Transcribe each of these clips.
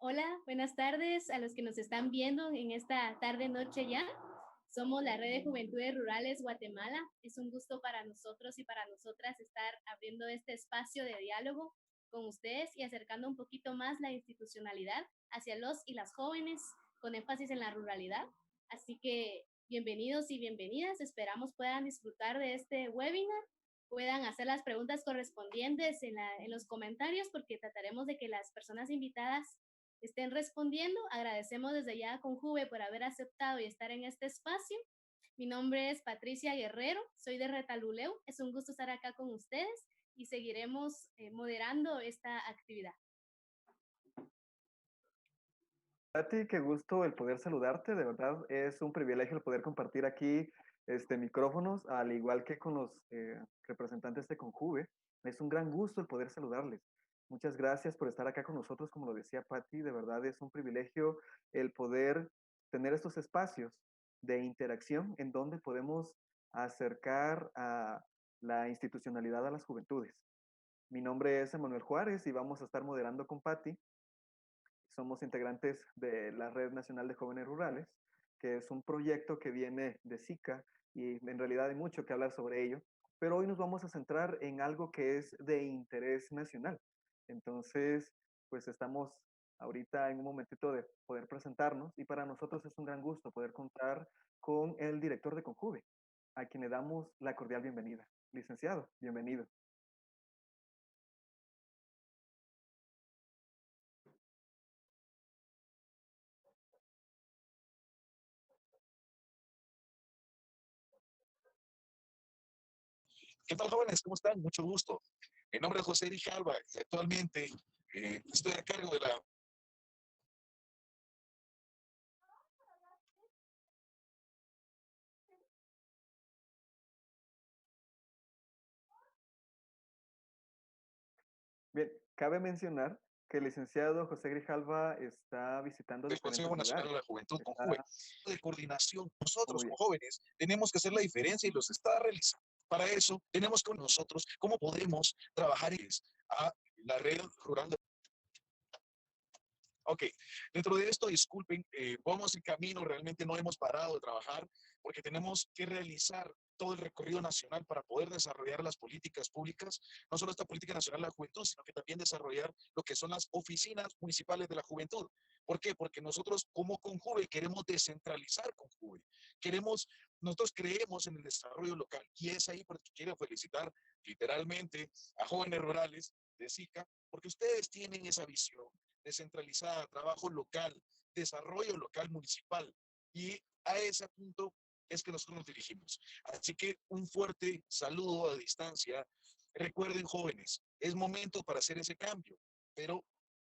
Hola, buenas tardes a los que nos están viendo en esta tarde-noche ya. Somos la Red de Juventudes Rurales Guatemala. Es un gusto para nosotros y para nosotras estar abriendo este espacio de diálogo con ustedes y acercando un poquito más la institucionalidad hacia los y las jóvenes con énfasis en la ruralidad. Así que bienvenidos y bienvenidas. Esperamos puedan disfrutar de este webinar, puedan hacer las preguntas correspondientes en los comentarios porque trataremos de que las personas invitadas estén respondiendo. Agradecemos desde ya a Conjuve por haber aceptado y estar en este espacio. Mi nombre es Patricia Guerrero, soy de Retaluleu. Es un gusto estar acá con ustedes y seguiremos moderando esta actividad. Tati, qué gusto el poder saludarte, de verdad es un privilegio el poder compartir aquí micrófonos, al igual que con los representantes de Conjuve. Es un gran gusto el poder saludarles. Muchas gracias por estar acá con nosotros, como lo decía Patti, de verdad es un privilegio el poder tener estos espacios de interacción en donde podemos acercar a la institucionalidad a las juventudes. Mi nombre es Emanuel Juárez y vamos a estar moderando con Patti. Somos integrantes de la Red Nacional de Jóvenes Rurales, que es un proyecto que viene de SICA y en realidad hay mucho que hablar sobre ello, pero hoy nos vamos a centrar en algo que es de interés nacional. Entonces, pues estamos ahorita en un momentito de poder presentarnos y para nosotros es un gran gusto poder contar con el director de Conjuve, a quien le damos la cordial bienvenida. Licenciado, bienvenido. ¿Qué tal, jóvenes? ¿Cómo están? Mucho gusto. Mi nombre es José Grijalva y actualmente estoy a cargo de la... Bien, cabe mencionar que el licenciado José Grijalva está visitando del diferentes Consejo Nacional lugares. de la Juventud con Está Juve, de coordinación. Nosotros muy como bien. jóvenes tenemos que hacer la diferencia y los está realizando. Para eso tenemos que nosotros, ¿cómo podemos trabajar a la red rural? Ok, dentro de esto, disculpen, vamos en camino, realmente no hemos parado de trabajar porque tenemos que realizar todo el recorrido nacional para poder desarrollar las políticas públicas, no solo esta política nacional de la juventud, sino que también desarrollar lo que son las oficinas municipales de la juventud. ¿Por qué? Porque nosotros como Conjuve queremos descentralizar Conjuve. Nosotros creemos en el desarrollo local y es ahí por eso quiero felicitar literalmente a jóvenes rurales de SICA, porque ustedes tienen esa visión descentralizada, trabajo local, desarrollo local municipal. Y a ese punto es que nosotros nos dirigimos. Así que un fuerte saludo a distancia. Recuerden, jóvenes, es momento para hacer ese cambio, pero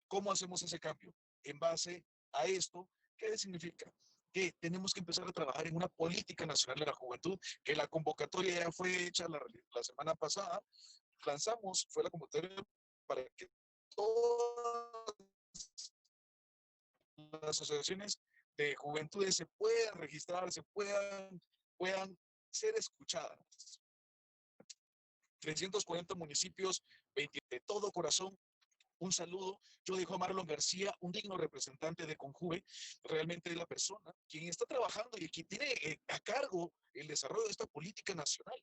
¿cómo hacemos ese cambio? En base a esto, ¿qué significa? Que tenemos que empezar a trabajar en una política nacional de la juventud, que la convocatoria ya fue hecha la semana pasada, lanzamos, fue la convocatoria para que todas las asociaciones de juventudes se puedan registrar, puedan ser escuchadas. 340 municipios, 20 de todo corazón. Un saludo. Yo dejo a Marlon García, un digno representante de Conjuve, realmente es la persona quien está trabajando y quien tiene a cargo el desarrollo de esta política nacional.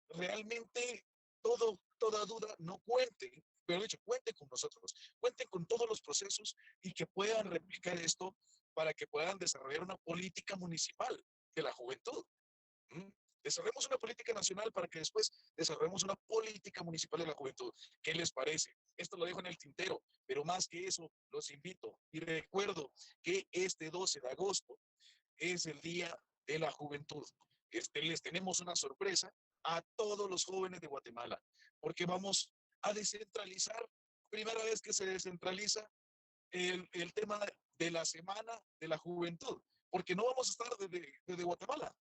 Realmente toda duda no cuenten, pero de hecho cuenten con nosotros, cuenten con todos los procesos y que puedan replicar esto para que puedan desarrollar una política municipal de la juventud. ¿Mm? Desarrollemos una política nacional para que después desarrollemos una política municipal de la juventud. ¿Qué les parece? Esto lo dejo en el tintero, pero más que eso, los invito y recuerdo que este 12 de agosto es el Día de la Juventud. Les tenemos una sorpresa a todos los jóvenes de Guatemala, porque vamos a descentralizar, primera vez que se descentraliza el tema de la Semana de la Juventud, porque no vamos a estar desde Guatemala,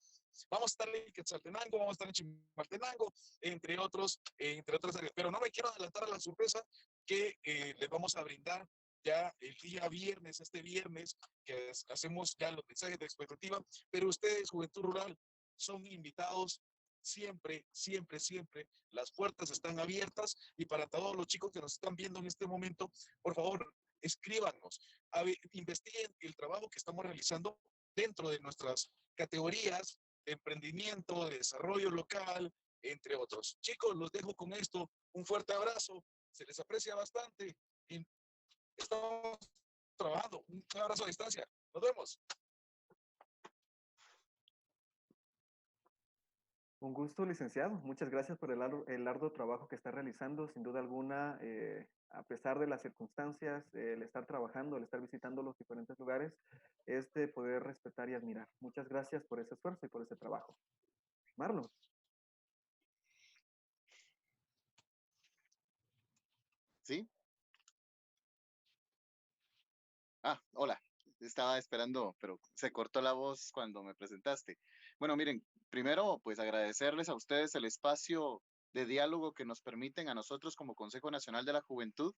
vamos a estar en Quetzaltenango, vamos a estar en Chimaltenango, entre otras áreas, pero no me quiero adelantar a la sorpresa que les vamos a brindar ya el día viernes, este viernes, que hacemos ya los mensajes de expectativa, pero ustedes, Juventud Rural, son invitados siempre, siempre, siempre. Las puertas están abiertas y para todos los chicos que nos están viendo en este momento, por favor, escríbanos, investiguen el trabajo que estamos realizando dentro de nuestras categorías de emprendimiento, de desarrollo local, entre otros. Chicos, los dejo con esto. Un fuerte abrazo, se les aprecia bastante y estamos trabajando. Un abrazo a distancia. Nos vemos. Un gusto, licenciado. Muchas gracias por el arduo trabajo que está realizando. Sin duda alguna, a pesar de las circunstancias, el estar trabajando, el estar visitando los diferentes lugares, es de poder respetar y admirar. Muchas gracias por ese esfuerzo y por ese trabajo. Marlon. ¿Sí? Hola. Estaba esperando, pero se cortó la voz cuando me presentaste. Bueno, miren, primero, pues agradecerles a ustedes el espacio de diálogo que nos permiten a nosotros como Consejo Nacional de la Juventud.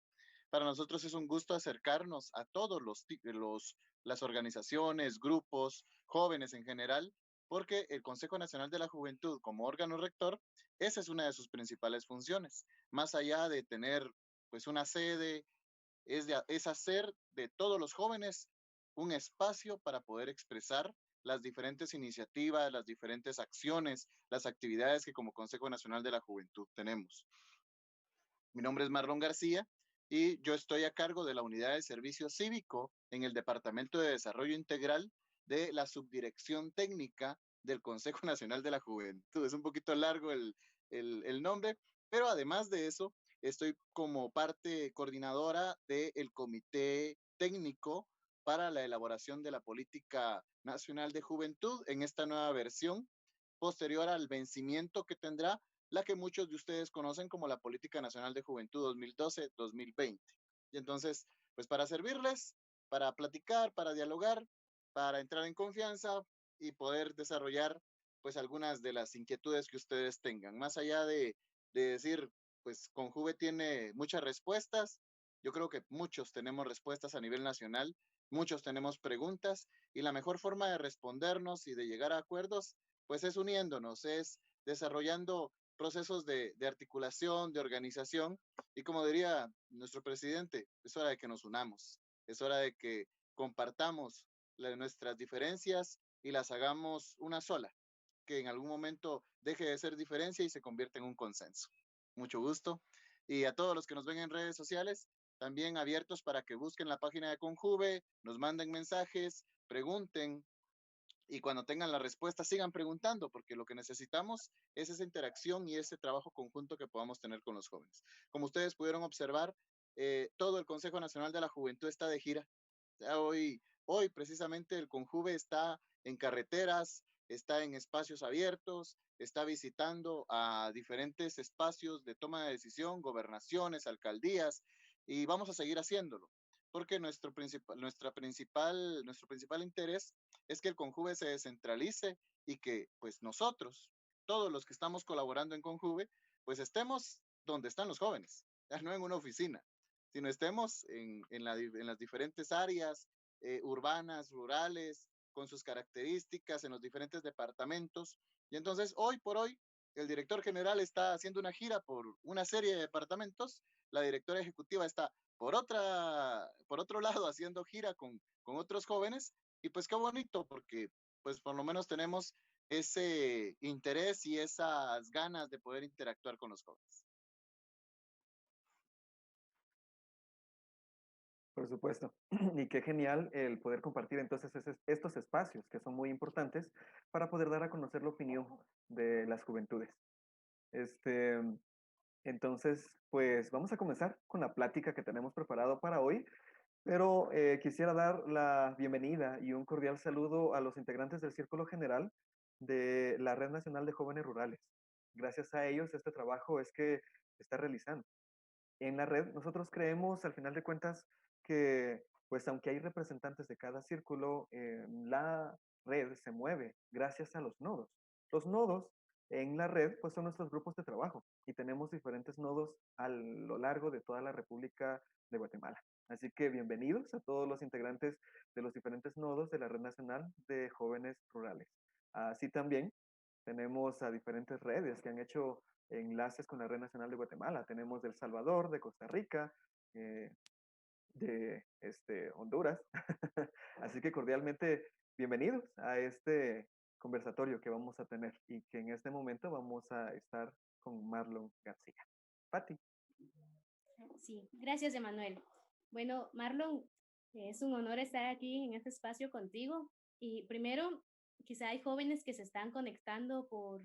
Para nosotros es un gusto acercarnos a todos las organizaciones, grupos, jóvenes en general, porque el Consejo Nacional de la Juventud, como órgano rector, esa es una de sus principales funciones. Más allá de tener pues una sede, es hacer de todos los jóvenes un espacio para poder expresar las diferentes iniciativas, las diferentes acciones, las actividades que como Consejo Nacional de la Juventud tenemos. Mi nombre es Marlon García y yo estoy a cargo de la Unidad de Servicio Cívico en el Departamento de Desarrollo Integral de la Subdirección Técnica del Consejo Nacional de la Juventud. Es un poquito largo el nombre, pero además de eso, estoy como parte coordinadora del Comité Técnico para la elaboración de la Política Nacional de Juventud en esta nueva versión, posterior al vencimiento que tendrá la que muchos de ustedes conocen como la Política Nacional de Juventud 2012-2020. Y entonces, pues para servirles, para platicar, para dialogar, para entrar en confianza y poder desarrollar pues algunas de las inquietudes que ustedes tengan. Más allá de decir, pues Conjuve tiene muchas respuestas, yo creo que muchos tenemos respuestas a nivel nacional, muchos tenemos preguntas y la mejor forma de respondernos y de llegar a acuerdos pues es uniéndonos, es desarrollando procesos de articulación, de organización, y como diría nuestro presidente, es hora de que nos unamos, es hora de que compartamos nuestras diferencias y las hagamos una sola, que en algún momento deje de ser diferencia y se convierta en un consenso. Mucho gusto. Y a todos los que nos ven en redes sociales, también abiertos para que busquen la página de Conjuve, nos manden mensajes, pregunten, y cuando tengan la respuesta sigan preguntando, porque lo que necesitamos es esa interacción y ese trabajo conjunto que podamos tener con los jóvenes. Como ustedes pudieron observar, todo el Consejo Nacional de la Juventud está de gira. Hoy precisamente el Conjuve está en carreteras, está en espacios abiertos, está visitando a diferentes espacios de toma de decisión, gobernaciones, alcaldías, y vamos a seguir haciéndolo, porque nuestro principal interés es que el Conjuve se descentralice y que pues nosotros, todos los que estamos colaborando en Conjuve, pues estemos donde están los jóvenes, ya no en una oficina, sino estemos en las diferentes áreas urbanas, rurales, con sus características en los diferentes departamentos. Y entonces, hoy por hoy, el director general está haciendo una gira por una serie de departamentos, la directora ejecutiva está por otro lado haciendo gira con otros jóvenes, y pues qué bonito, porque pues por lo menos tenemos ese interés y esas ganas de poder interactuar con los jóvenes. Por supuesto. Y qué genial el poder compartir entonces estos espacios que son muy importantes para poder dar a conocer la opinión de las juventudes. Este, entonces, pues vamos a comenzar con la plática que tenemos preparado para hoy, pero quisiera dar la bienvenida y un cordial saludo a los integrantes del Círculo General de la Red Nacional de Jóvenes Rurales. Gracias a ellos, este trabajo es que se está realizando. En la red, nosotros creemos, al final de cuentas, que pues aunque hay representantes de cada círculo, la red se mueve gracias a los nodos. Los nodos en la red pues son nuestros grupos de trabajo y tenemos diferentes nodos a lo largo de toda la República de Guatemala. Así que bienvenidos a todos los integrantes de los diferentes nodos de la Red Nacional de Jóvenes Rurales. Así también tenemos a diferentes redes que han hecho enlaces con la Red Nacional de Guatemala. Tenemos de El Salvador, de Costa Rica, de Honduras. Así que cordialmente bienvenidos a este conversatorio que vamos a tener y que en este momento vamos a estar con Marlon García. Patti. Sí, gracias, Emanuel. Bueno, Marlon, es un honor estar aquí en este espacio contigo. Y primero, quizá hay jóvenes que se están conectando por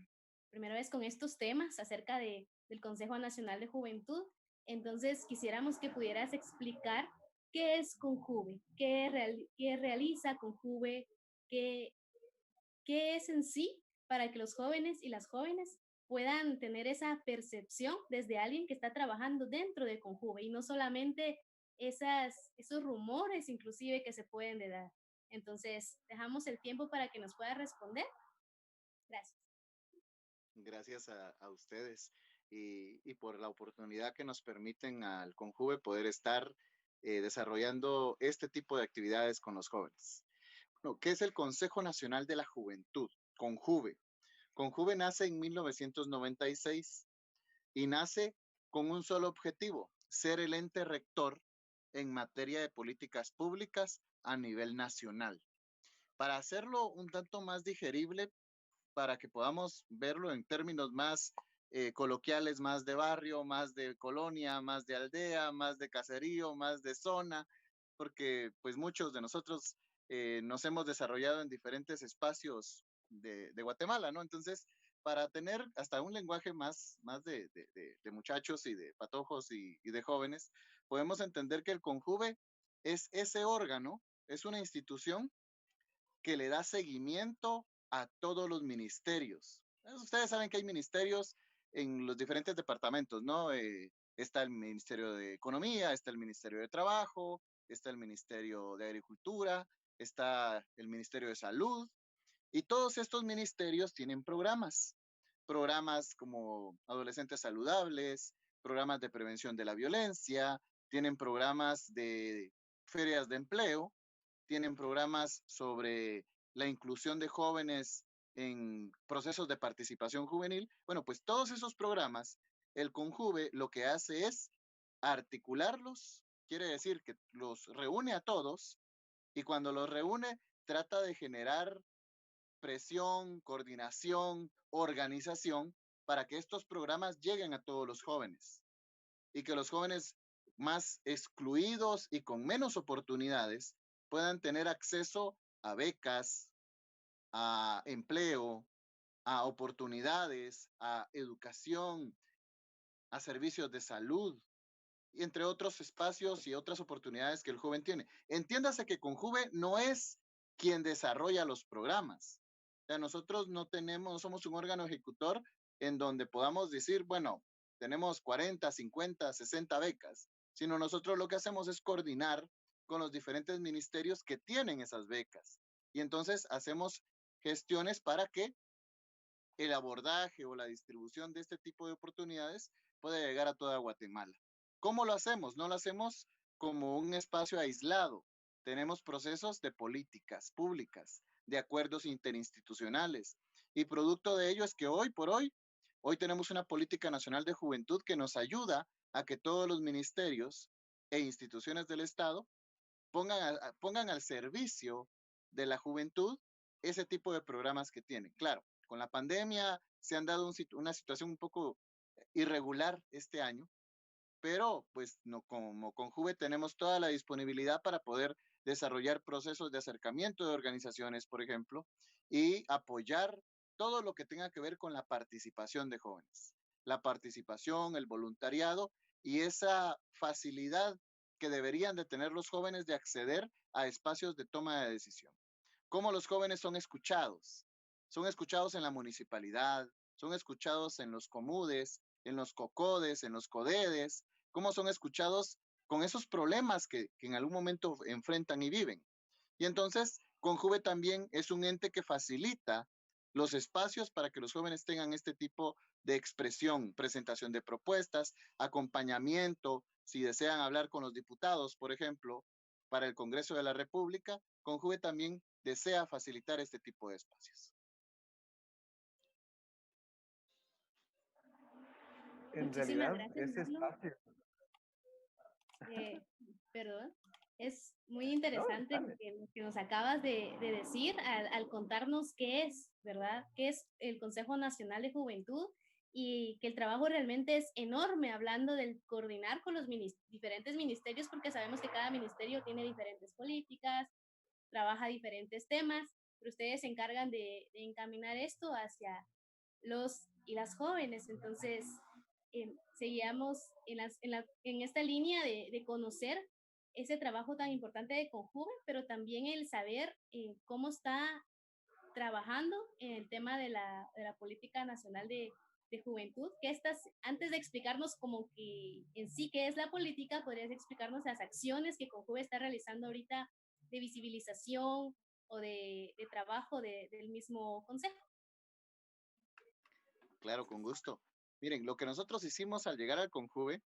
primera vez con estos temas acerca del Consejo Nacional de Juventud. Entonces, quisiéramos que pudieras explicar qué es Conjuve, qué realiza Conjuve, qué, qué es en sí para que los jóvenes y las jóvenes puedan tener esa percepción desde alguien que está trabajando dentro de Conjuve y no solamente esos rumores inclusive que se pueden de dar. Entonces, dejamos el tiempo para que nos pueda responder. Gracias. Gracias a ustedes y por la oportunidad que nos permiten al Conjuve poder estar desarrollando este tipo de actividades con los jóvenes. Bueno, ¿qué es el Consejo Nacional de la Juventud? Conjuve. Conjuve nace en 1996 y nace con un solo objetivo, ser el ente rector en materia de políticas públicas a nivel nacional. Para hacerlo un tanto más digerible, para que podamos verlo en términos más coloquiales, más de barrio, más de colonia, más de aldea, más de caserío, más de zona, porque pues muchos de nosotros nos hemos desarrollado en diferentes espacios de Guatemala, ¿no? Entonces, para tener hasta un lenguaje más de muchachos y de patojos y de jóvenes, podemos entender que el Conjuve es ese órgano, es una institución que le da seguimiento a todos los ministerios. Ustedes saben que hay ministerios en los diferentes departamentos, ¿no? Está el Ministerio de Economía, está el Ministerio de Trabajo, está el Ministerio de Agricultura, está el Ministerio de Salud, y todos estos ministerios tienen programas como adolescentes saludables, programas de prevención de la violencia, tienen programas de ferias de empleo, tienen programas sobre la inclusión de jóvenes en procesos de participación juvenil. Bueno, pues todos esos programas, el Conjuve lo que hace es articularlos, quiere decir que los reúne a todos y cuando los reúne trata de generar presión, coordinación, organización para que estos programas lleguen a todos los jóvenes y que los jóvenes más excluidos y con menos oportunidades puedan tener acceso a becas, a empleo, a oportunidades, a educación, a servicios de salud, y entre otros espacios y otras oportunidades que el joven tiene. Entiéndase que Conjuve no es quien desarrolla los programas. O sea, nosotros no somos un órgano ejecutor en donde podamos decir, bueno, tenemos 40, 50, 60 becas, sino nosotros lo que hacemos es coordinar con los diferentes ministerios que tienen esas becas. Y entonces hacemos gestiones para que el abordaje o la distribución de este tipo de oportunidades pueda llegar a toda Guatemala. ¿Cómo lo hacemos? No lo hacemos como un espacio aislado. Tenemos procesos de políticas públicas, de acuerdos interinstitucionales. Y producto de ello es que hoy por hoy tenemos una política nacional de juventud que nos ayuda a que todos los ministerios e instituciones del Estado pongan al servicio de la juventud ese tipo de programas que tienen. Claro, con la pandemia se han dado una situación un poco irregular este año, pero pues no, como con Juve tenemos toda la disponibilidad para poder desarrollar procesos de acercamiento de organizaciones, por ejemplo, y apoyar todo lo que tenga que ver con la participación de jóvenes, la participación, el voluntariado y esa facilidad que deberían de tener los jóvenes de acceder a espacios de toma de decisión. ¿Cómo los jóvenes son escuchados? Son escuchados en la municipalidad, son escuchados en los comudes, en los cocodes, en los codedes, cómo son escuchados con esos problemas que en algún momento enfrentan y viven. Y entonces, Conjuve también es un ente que facilita los espacios para que los jóvenes tengan este tipo de expresión, presentación de propuestas, acompañamiento, si desean hablar con los diputados, por ejemplo, para el Congreso de la República, Conjuve también desea facilitar este tipo de espacios. En Muchísimas realidad, gracias, ese Marlon. espacio. Perdón. Es muy No, interesante dale. lo que nos acabas de decir al contarnos qué es, ¿verdad? ¿Qué es el Consejo Nacional de Juventud? Y que el trabajo realmente es enorme, hablando del coordinar con los diferentes ministerios, porque sabemos que cada ministerio tiene diferentes políticas, trabaja diferentes temas, pero ustedes se encargan de encaminar esto hacia los y las jóvenes. Entonces, seguíamos en esta línea de conocer ese trabajo tan importante de Conjuve, pero también el saber cómo está trabajando en el tema de la política nacional de juventud, que estas, antes de explicarnos como que en sí qué es la política, podrías explicarnos las acciones que Conjuve está realizando ahorita de visibilización o de trabajo del mismo consejo. Claro, con gusto. Miren, lo que nosotros hicimos al llegar al Conjuve,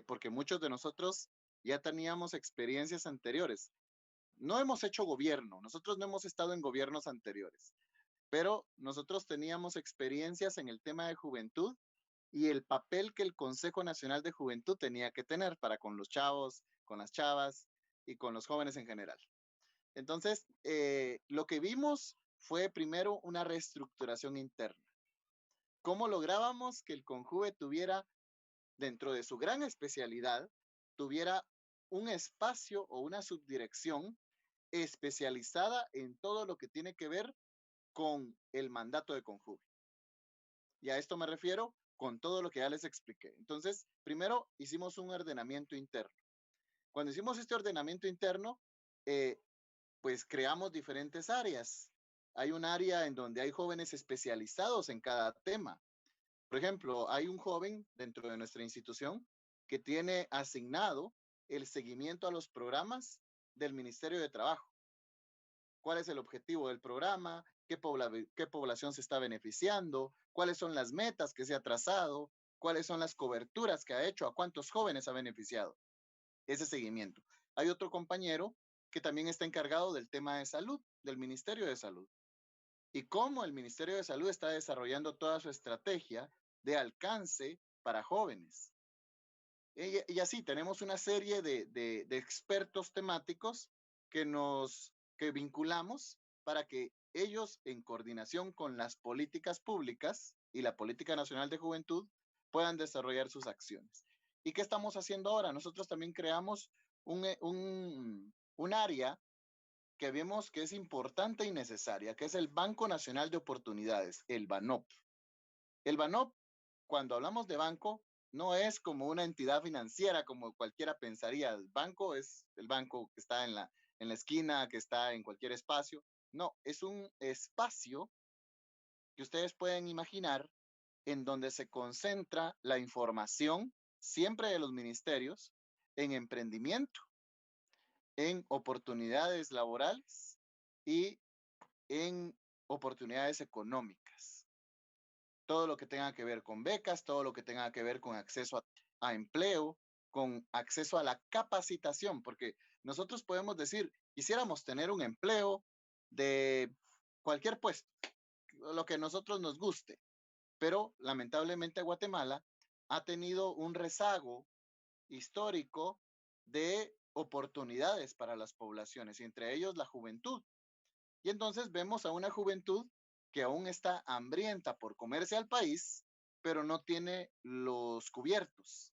porque muchos de nosotros ya teníamos experiencias anteriores. No hemos hecho gobierno, nosotros no hemos estado en gobiernos anteriores, pero nosotros teníamos experiencias en el tema de juventud y el papel que el Consejo Nacional de Juventud tenía que tener para con los chavos, con las chavas y con los jóvenes en general. Entonces, lo que vimos fue primero una reestructuración interna. ¿Cómo lográbamos que el Conjuve tuviera, dentro de su gran especialidad, tuviera un espacio o una subdirección especializada en todo lo que tiene que ver con el mandato de Conjuve? Y a esto me refiero con todo lo que ya les expliqué. Entonces, primero hicimos un ordenamiento interno. Cuando hicimos este ordenamiento interno, eh, pues creamos diferentes áreas. Hay un área en donde hay jóvenes especializados en cada tema. Por ejemplo, hay un joven dentro de nuestra institución que tiene asignado el seguimiento a los programas del Ministerio de Trabajo. ¿Cuál es el objetivo del programa? ¿Qué población se está beneficiando? ¿Cuáles son las metas que se ha trazado? ¿Cuáles son las coberturas que ha hecho? ¿A cuántos jóvenes ha beneficiado? Ese seguimiento. Hay otro compañero que también está encargado del tema de salud, del Ministerio de Salud, y cómo el Ministerio de Salud está desarrollando toda su estrategia de alcance para jóvenes. Y así tenemos una serie de expertos temáticos que vinculamos para que ellos, en coordinación con las políticas públicas y la Política Nacional de Juventud, puedan desarrollar sus acciones. ¿Y qué estamos haciendo ahora? Nosotros también creamos un área que vemos que es importante y necesaria, que es el Banco Nacional de Oportunidades, el BANOP. El BANOP, cuando hablamos de banco, no es como una entidad financiera como cualquiera pensaría. El banco es el banco que está en la esquina, que está en cualquier espacio. No, es un espacio que ustedes pueden imaginar en donde se concentra la información, siempre de los ministerios, en emprendimiento, en oportunidades laborales y en oportunidades económicas. Todo lo que tenga que ver con becas, todo lo que tenga que ver con acceso a empleo, con acceso a la capacitación, porque nosotros podemos decir, quisiéramos tener un empleo de cualquier puesto, lo que a nosotros nos guste, pero lamentablemente Guatemala ha tenido un rezago histórico de oportunidades para las poblaciones, y entre ellos la juventud. Y entonces vemos a una juventud que aún está hambrienta por comerse al país, pero no tiene los cubiertos.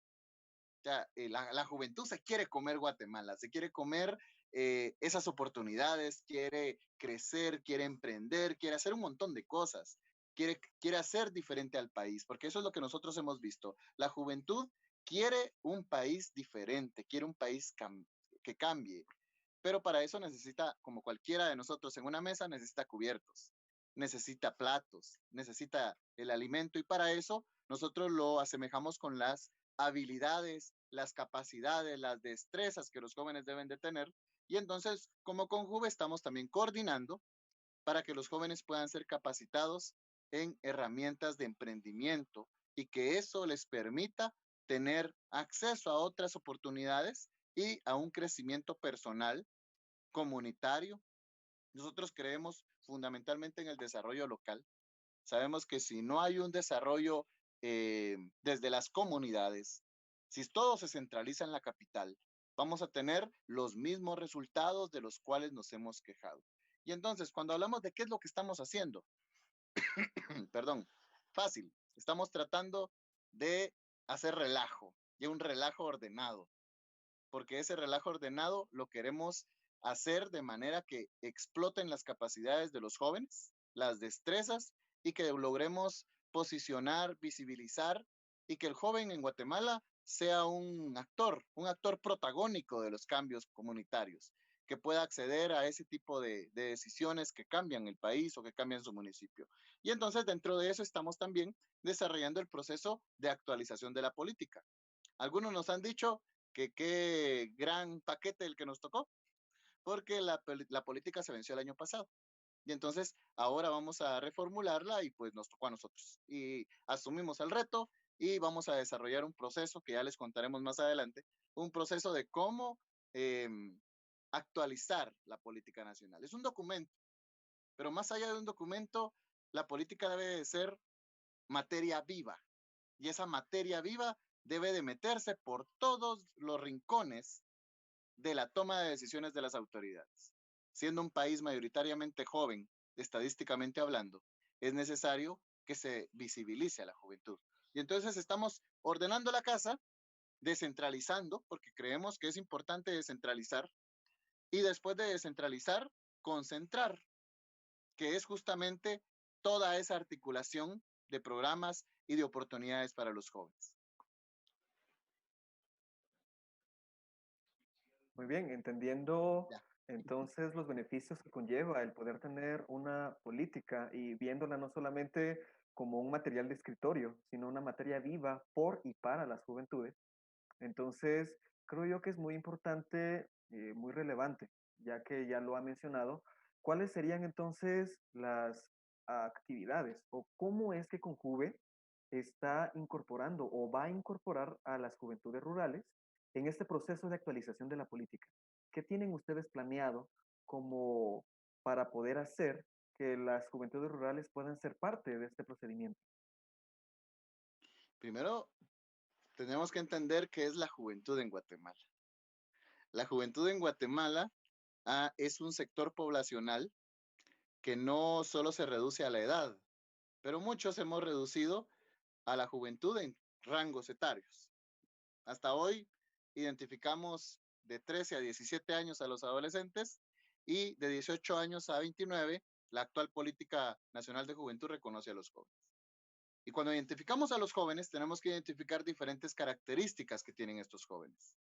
O sea, la juventud se quiere comer Guatemala, se quiere comer esas oportunidades, quiere crecer, quiere emprender, quiere hacer un montón de cosas, quiere hacer diferente al país, porque eso es lo que nosotros hemos visto. La juventud quiere un país diferente, quiere un país que cambie, pero para eso necesita, como cualquiera de nosotros en una mesa, necesita cubiertos, necesita platos, necesita el alimento, y para eso nosotros lo asemejamos con las habilidades, las capacidades, las destrezas que los jóvenes deben de tener. Y entonces, como Conjuve, estamos también coordinando para que los jóvenes puedan ser capacitados en herramientas de emprendimiento y que eso les permita tener acceso a otras oportunidades y a un crecimiento personal, comunitario. Nosotros creemos fundamentalmente en el desarrollo local. Sabemos que si no hay un desarrollo desde las comunidades, si todo se centraliza en la capital, vamos a tener los mismos resultados de los cuales nos hemos quejado. Y entonces, cuando hablamos de qué es lo que estamos haciendo, perdón, fácil, estamos tratando de hacer relajo, y un relajo ordenado, porque ese relajo ordenado lo queremos hacer de manera que exploten las capacidades de los jóvenes, las destrezas, y que logremos posicionar, visibilizar, y que el joven en Guatemala sea un actor protagónico de los cambios comunitarios, que pueda acceder a ese tipo de decisiones que cambian el país o que cambian su municipio. Y entonces dentro de eso estamos también desarrollando el proceso de actualización de la política. Algunos nos han dicho que qué gran paquete el que nos tocó, porque la política se venció el año pasado. Y entonces ahora vamos a reformularla y pues nos tocó a nosotros. Y asumimos el reto y vamos a desarrollar un proceso que ya les contaremos más adelante, un proceso de cómo eh, actualizar la política nacional. Es un documento, pero más allá de un documento, la política debe de ser materia viva. Y esa materia viva debe de meterse por todos los rincones de la toma de decisiones de las autoridades. Siendo un país mayoritariamente joven, estadísticamente hablando, es necesario que se visibilice a la juventud. Y entonces estamos ordenando la casa, descentralizando, porque creemos que es importante descentralizar, y después de descentralizar, concentrar, que es justamente toda esa articulación de programas y de oportunidades para los jóvenes. Muy bien, entendiendo Ya. entonces los beneficios que conlleva el poder tener una política y viéndola no solamente como un material de escritorio, sino una materia viva por y para las juventudes. Entonces, creo yo que es muy importante, muy relevante, ya que ya lo ha mencionado, ¿cuáles serían entonces las actividades o cómo es que Conjuve está incorporando o va a incorporar a las juventudes rurales en este proceso de actualización de la política? ¿Qué tienen ustedes planeado como para poder hacer que las juventudes rurales puedan ser parte de este procedimiento? Primero, tenemos que entender qué es la juventud en Guatemala. La juventud en Guatemala es un sector poblacional que no solo se reduce a la edad, pero muchos hemos reducido a la juventud en rangos etarios. Hasta hoy identificamos de 13 a 17 años a los adolescentes y de 18 años a 29, la actual política nacional de juventud reconoce a los jóvenes. Y cuando identificamos a los jóvenes, tenemos que identificar diferentes características que tienen estos jóvenes.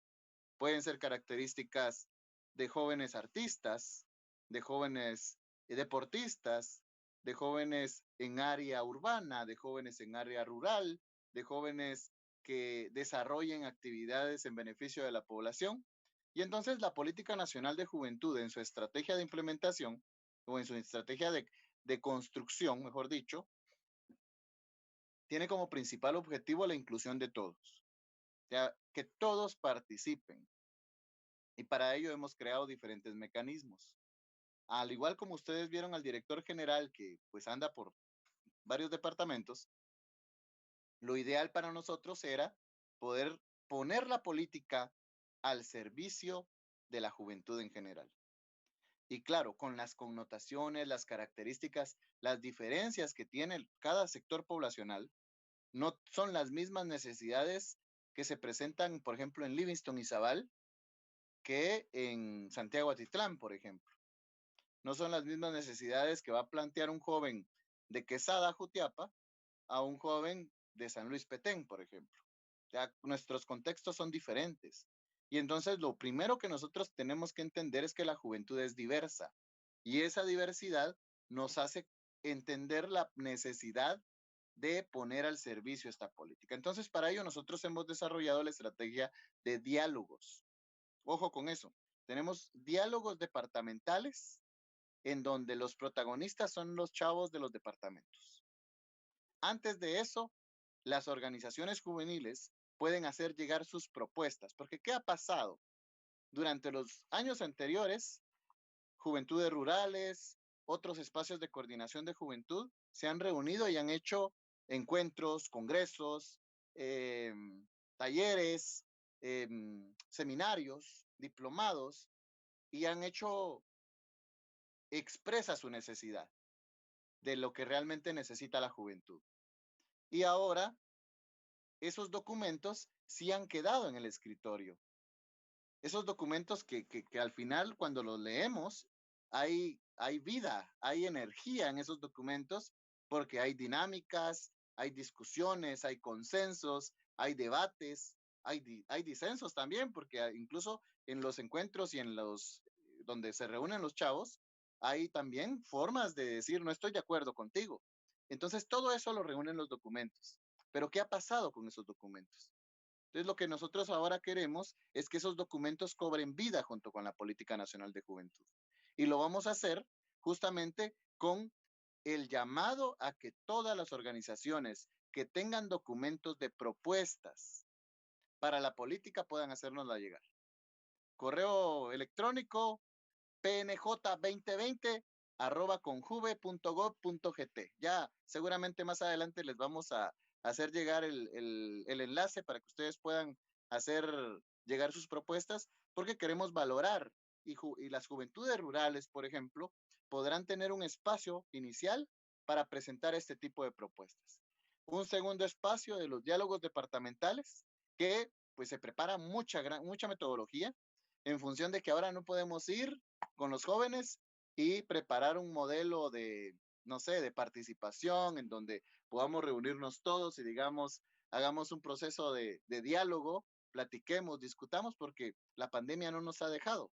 Pueden ser características de jóvenes artistas, de jóvenes deportistas, de jóvenes en área urbana, de jóvenes en área rural, de jóvenes que desarrollen actividades en beneficio de la población. Y entonces la Política Nacional de Juventud en su estrategia de implementación o en su estrategia de construcción, mejor dicho, tiene como principal objetivo la inclusión de todos, o sea, que todos participen. Y para ello hemos creado diferentes mecanismos. Al igual como ustedes vieron al director general que pues anda por varios departamentos, lo ideal para nosotros era poder poner la política al servicio de la juventud en general. Y claro, con las connotaciones, las características, las diferencias que tiene cada sector poblacional, no son las mismas necesidades que se presentan, por ejemplo, en Livingston y Zabal, que en Santiago Atitlán, por ejemplo. No son las mismas necesidades que va a plantear un joven de Quesada, Jutiapa, a un joven de San Luis Petén, por ejemplo. Ya nuestros contextos son diferentes. Y entonces lo primero que nosotros tenemos que entender es que la juventud es diversa. Y esa diversidad nos hace entender la necesidad de poner al servicio esta política. Entonces, para ello nosotros hemos desarrollado la estrategia de diálogos. Ojo con eso. Tenemos diálogos departamentales en donde los protagonistas son los chavos de los departamentos. Antes de eso, las organizaciones juveniles pueden hacer llegar sus propuestas, porque ¿qué ha pasado? Durante los años anteriores, juventudes rurales, otros espacios de coordinación de juventud se han reunido y han hecho encuentros, congresos, talleres, seminarios, diplomados, y han hecho expresa su necesidad de lo que realmente necesita la juventud. Y ahora esos documentos sí han quedado en el escritorio. Esos documentos que al final, cuando los leemos, hay vida, hay energía en esos documentos, porque hay dinámicas, hay discusiones, hay consensos, hay debates, hay disensos también, porque incluso en los encuentros y en los donde se reúnen los chavos, hay también formas de decir no estoy de acuerdo contigo. Entonces todo eso lo reúnen los documentos. Pero ¿qué ha pasado con esos documentos? Entonces, lo que nosotros ahora queremos es que esos documentos cobren vida junto con la Política Nacional de Juventud. Y lo vamos a hacer justamente con el llamado a que todas las organizaciones que tengan documentos de propuestas para la política puedan hacérnosla llegar. Correo electrónico pnj2020@conjuve.gov.gt. Ya seguramente más adelante les vamos a hacer llegar el enlace para que ustedes puedan hacer llegar sus propuestas, porque queremos valorar y las juventudes rurales, por ejemplo, podrán tener un espacio inicial para presentar este tipo de propuestas. Un segundo espacio de los diálogos departamentales, que pues se prepara mucha metodología en función de que ahora no podemos ir con los jóvenes y preparar un modelo de, no sé, de participación en donde podamos reunirnos todos y digamos, hagamos un proceso de diálogo, platiquemos, discutamos, porque la pandemia no nos ha dejado.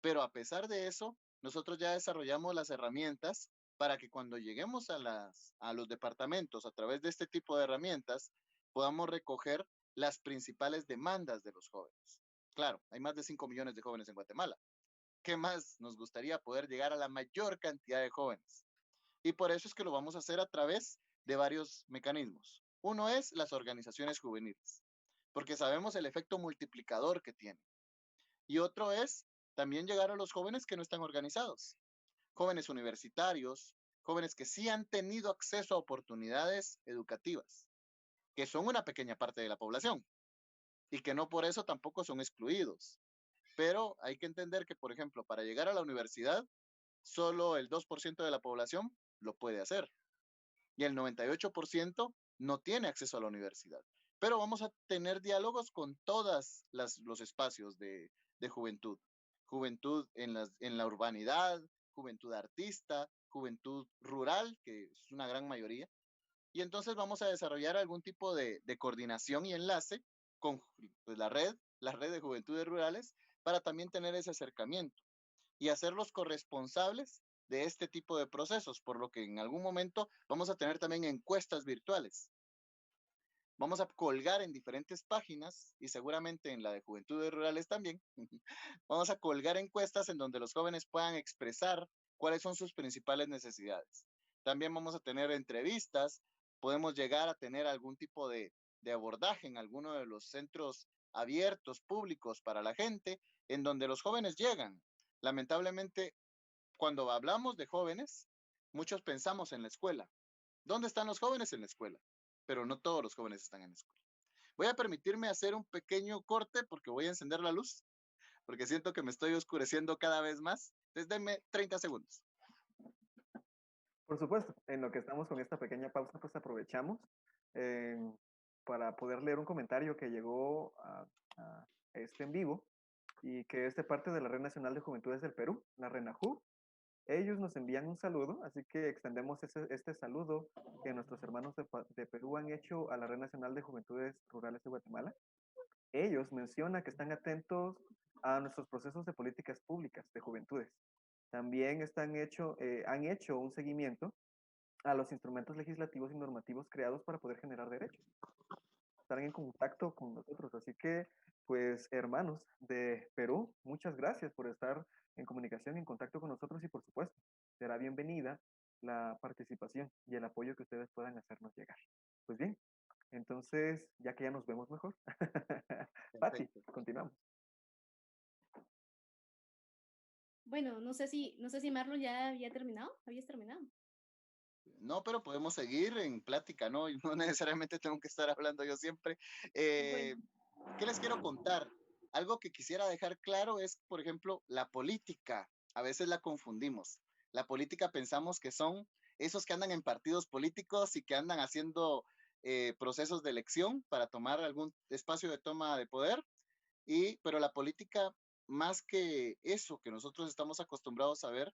Pero a pesar de eso, nosotros ya desarrollamos las herramientas para que cuando lleguemos a los departamentos a través de este tipo de herramientas, podamos recoger las principales demandas de los jóvenes. Claro, hay más de 5 millones de jóvenes en Guatemala. ¿Qué más nos gustaría poder llegar a la mayor cantidad de jóvenes? Y por eso es que lo vamos a hacer a través de varios mecanismos. Uno es las organizaciones juveniles, porque sabemos el efecto multiplicador que tiene. Y otro es también llegar a los jóvenes que no están organizados, jóvenes universitarios, jóvenes que sí han tenido acceso a oportunidades educativas, que son una pequeña parte de la población y que no por eso tampoco son excluidos. Pero hay que entender que, por ejemplo, para llegar a la universidad, solo el 2% de la población lo puede hacer y el 98% no tiene acceso a la universidad. Pero vamos a tener diálogos con todos los espacios de juventud. Juventud en la urbanidad, juventud artista, juventud rural, que es una gran mayoría. Y entonces vamos a desarrollar algún tipo de coordinación y enlace con pues, la red de juventudes rurales, para también tener ese acercamiento y hacerlos corresponsables de este tipo de procesos, por lo que en algún momento vamos a tener también encuestas virtuales. Vamos a colgar en diferentes páginas y seguramente en la de Juventudes Rurales también. Vamos a colgar encuestas en donde los jóvenes puedan expresar cuáles son sus principales necesidades. También vamos a tener entrevistas, podemos llegar a tener algún tipo de abordaje en alguno de los centros abiertos públicos para la gente, en donde los jóvenes llegan. Lamentablemente, cuando hablamos de jóvenes, muchos pensamos en la escuela. ¿Dónde están los jóvenes? En la escuela. Pero no todos los jóvenes están en la escuela. Voy a permitirme hacer un pequeño corte porque voy a encender la luz, porque siento que me estoy oscureciendo cada vez más. Entonces, denme 30 segundos. Por supuesto, en lo que estamos con esta pequeña pausa, pues aprovechamos eh, para poder leer un comentario que llegó a este en vivo y que es de parte de la Red Nacional de Juventudes del Perú, la RENAJU. Ellos nos envían un saludo, así que extendemos este saludo que nuestros hermanos de Perú han hecho a la Red Nacional de Juventudes Rurales de Guatemala. Ellos mencionan que están atentos a nuestros procesos de políticas públicas de juventudes. También han hecho un seguimiento a los instrumentos legislativos y normativos creados para poder generar derechos. Están en contacto con nosotros. Así que, pues, hermanos de Perú, muchas gracias por estar en comunicación, en contacto con nosotros y, por supuesto, será bienvenida la participación y el apoyo que ustedes puedan hacernos llegar. Pues bien, entonces, ya que ya nos vemos mejor, Pati, continuamos. Bueno, no sé si Marlon ya había terminado. ¿Habías terminado? No, pero podemos seguir en plática, ¿no? Y no necesariamente tengo que estar hablando yo siempre. Bueno. ¿Qué les quiero contar? Algo que quisiera dejar claro es, por ejemplo, la política. A veces la confundimos. La política pensamos que son esos que andan en partidos políticos y que andan haciendo procesos de elección para tomar algún espacio de toma de poder. Pero la política, más que eso que nosotros estamos acostumbrados a ver,